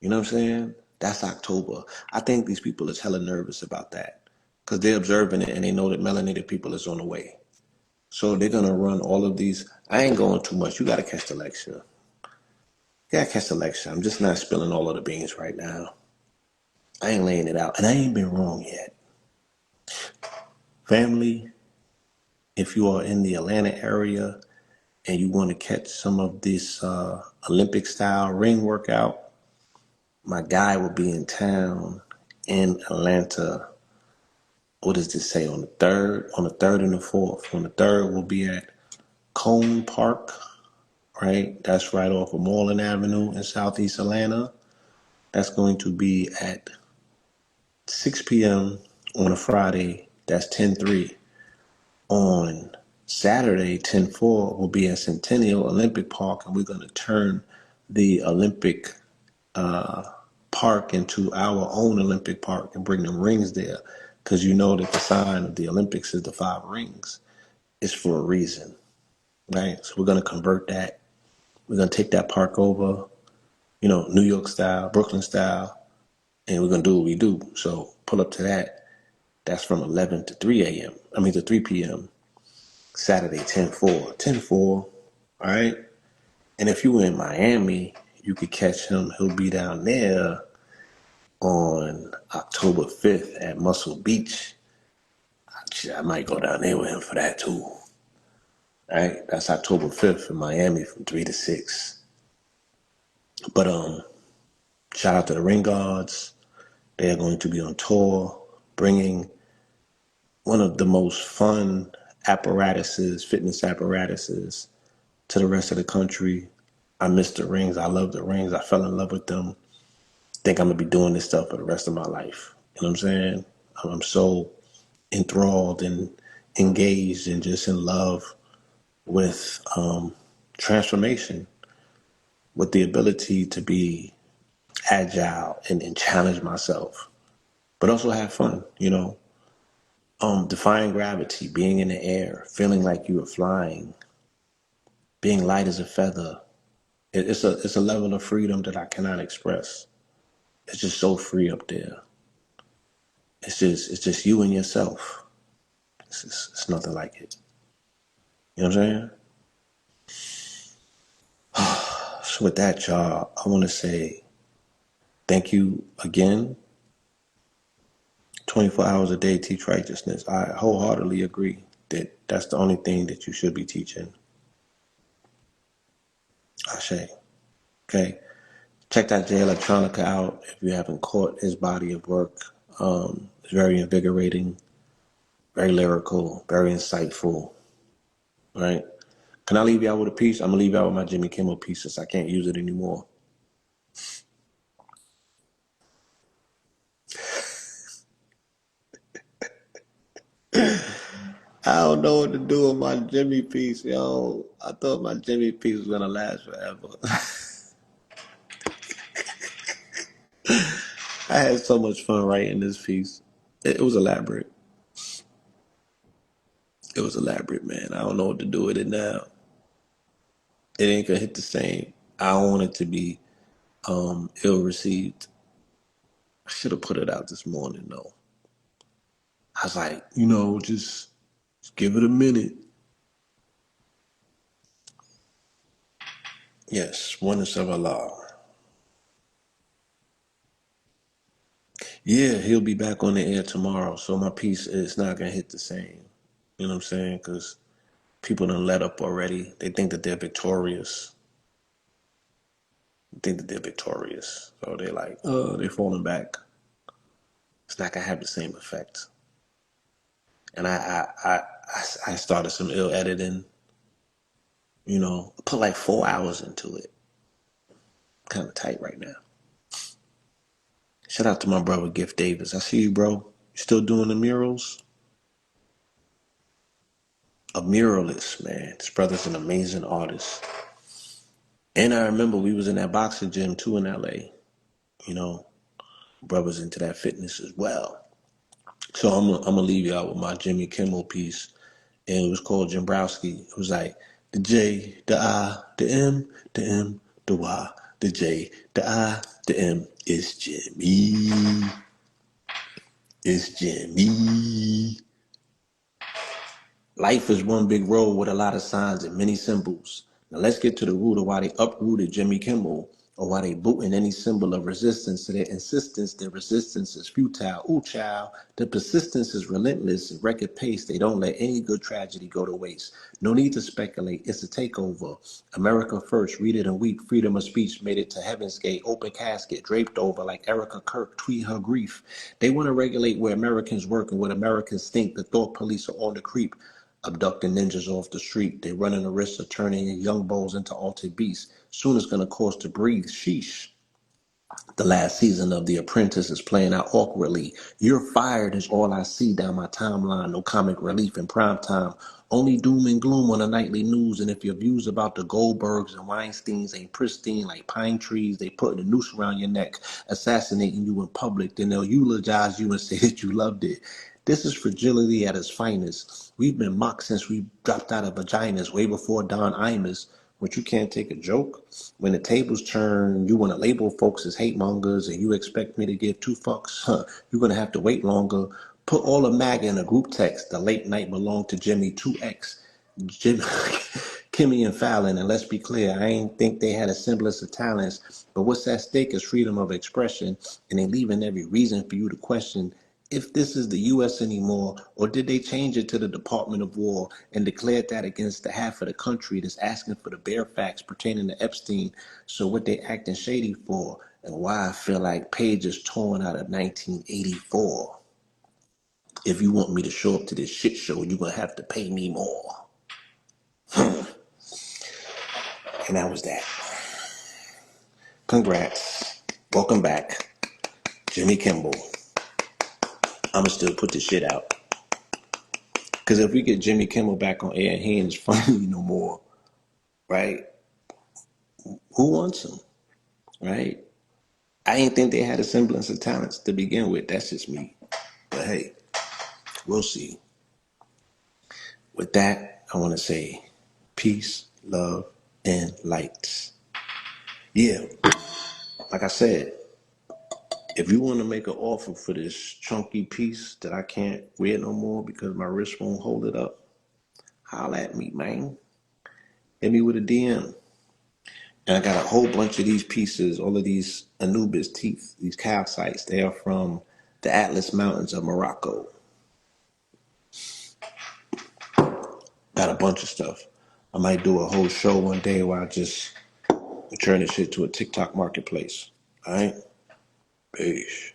You know what I'm saying? That's October. I think these people is hella nervous about that because they're observing it and they know that melanated people is on the way. So they're gonna run all of these. I ain't going too much. You gotta catch the lecture. You gotta catch the lecture. I'm just not spilling all of the beans right now. I ain't laying it out, and I ain't been wrong yet. Family, if you are in the Atlanta area and you want to catch some of this Olympic style ring workout, my guy will be in town in Atlanta. What does this say? On the third, and the fourth. On the third, we'll be at Cone Park, right? That's right off of Moreland Avenue in Southeast Atlanta. That's going to be at 6 p.m. on a Friday. That's 10/3. On Saturday, 10/4, we'll be at Centennial Olympic Park, and we're going to turn the Olympic park into our own Olympic park and bring them rings there. Because you know that the sign of the Olympics is the 5 rings. It's for a reason, right? So we're going to convert that. We're going to take that park over, New York style, Brooklyn style, and we're going to do what we do. So pull up to that. That's from 11 to 3 a.m. To 3 p.m. Saturday, 10/4. 10/4, all right? And if you were in Miami, you could catch him. He'll be down there on October 5th at Muscle Beach. I might go down there with him for that too. All right? That's October 5th in Miami from 3 to 6. But shout out to the Ring Guards. They are going to be on tour, bringing one of the most fun apparatuses, fitness apparatuses, to the rest of the country. I miss the rings. I love the rings. I fell in love with them. Think I'm gonna be doing this stuff for the rest of my life. You know what I'm saying? I'm so enthralled and engaged and just in love with transformation, with the ability to be agile and challenge myself, but also have fun. Defying gravity, being in the air, feeling like you are flying, being light as a feather. It's a level of freedom that I cannot express. It's just so free up there. It's just you and yourself. It's nothing like it. You know what I'm saying? So with that, y'all, I want to say thank you again. 24 hours a day, teach righteousness. I wholeheartedly agree that that's the only thing that you should be teaching. I say, okay. Check that Jay Electronica out if you haven't caught his body of work. It's very invigorating, very lyrical, very insightful. Right? Can I leave y'all with a piece? I'm gonna leave y'all with my Jimmy Kimmel piece since I can't use it anymore. I don't know what to do with my Jimmy piece, yo. I thought my Jimmy piece was gonna last forever. I had so much fun writing this piece. It was elaborate. It was elaborate, man. I don't know what to do with it now. It ain't gonna hit the same. I don't want it to be ill received. I should have put it out this morning though. I was like, just give it a minute. Yes, oneness of Allah. Yeah, he'll be back on the air tomorrow, so my piece is not gonna hit the same. You know what I'm saying? Because people done let up already. They think that they're victorious. They think that they're victorious. So they're like, oh, they're falling back. It's not gonna have the same effect. And I started some ill editing. Put like 4 hours into it. Kind of tight right now. Shout out to my brother Gift Davis. I see you, bro. You still doing the murals? A muralist, man. This brother's an amazing artist. And I remember we was in that boxing gym too in LA. You know, brothers into that fitness as well. So I'm gonna leave y'all with my Jimmy Kimmel piece, and it was called Jimbrowski. It was like the J, the I, the M, the M, the Y, the J, the I, the M. It's Jimmy. It's Jimmy. Life is one big road with a lot of signs and many symbols. Now let's get to the root of why they uprooted Jimmy Kimmel, or why they booting any symbol of resistance to their insistence. Their resistance is futile. Ooh, child. The persistence is relentless. At record pace, they don't let any good tragedy go to waste. No need to speculate. It's a takeover. America first. Read it and weep. Freedom of speech made it to heaven's gate. Open casket draped over like Erica Kirk. Tweet her grief. They want to regulate where Americans work and what Americans think. The thought police are on the creep, abducting ninjas off the street. They're running the risk of turning young bulls into altered beasts. Soon it's going to cost to breathe. Sheesh. The last season of The Apprentice is playing out awkwardly. You're fired is all I see down my timeline. No comic relief in prime time. Only doom and gloom on the nightly news. And if your views about the Goldbergs and Weinsteins ain't pristine like pine trees, they putting a noose around your neck, assassinating you in public, then they'll eulogize you and say that you loved it. This is fragility at its finest. We've been mocked since we dropped out of vaginas way before Don Imus. But you can't take a joke. When the tables turn, you want to label folks as hate mongers and you expect me to give two fucks? Huh, you're going to have to wait longer. Put all of MAGA in a group text. The late night belonged to Jimmy 2X. Jim, Kimmy and Fallon, and let's be clear, I ain't think they had a semblance of talents, but what's at stake is freedom of expression, and they leaving every reason for you to question if this is the U.S. anymore, or did they change it to the Department of War and declared that against the half of the country that's asking for the bare facts pertaining to Epstein? So what they acting shady for, and why I feel like pages torn out of 1984. If you want me to show up to this shit show, you're gonna have to pay me more. And that was that. Congrats. Welcome back. Jimmy Kimmel. I'ma still put this shit out. Because if we get Jimmy Kimmel back on air and he ain't as funny no more, right? Who wants him, right? I ain't think they had a semblance of talents to begin with. That's just me. But hey, we'll see. With that, I want to say peace, love, and light. Yeah, like I said, if you want to make an offer for this chunky piece that I can't wear no more because my wrist won't hold it up, holla at me, man. Hit me with a DM. And I got a whole bunch of these pieces, all of these Anubis teeth, these calcites. They are from the Atlas Mountains of Morocco. Got a bunch of stuff. I might do a whole show one day where I just turn this shit to a TikTok marketplace. All right? Peace.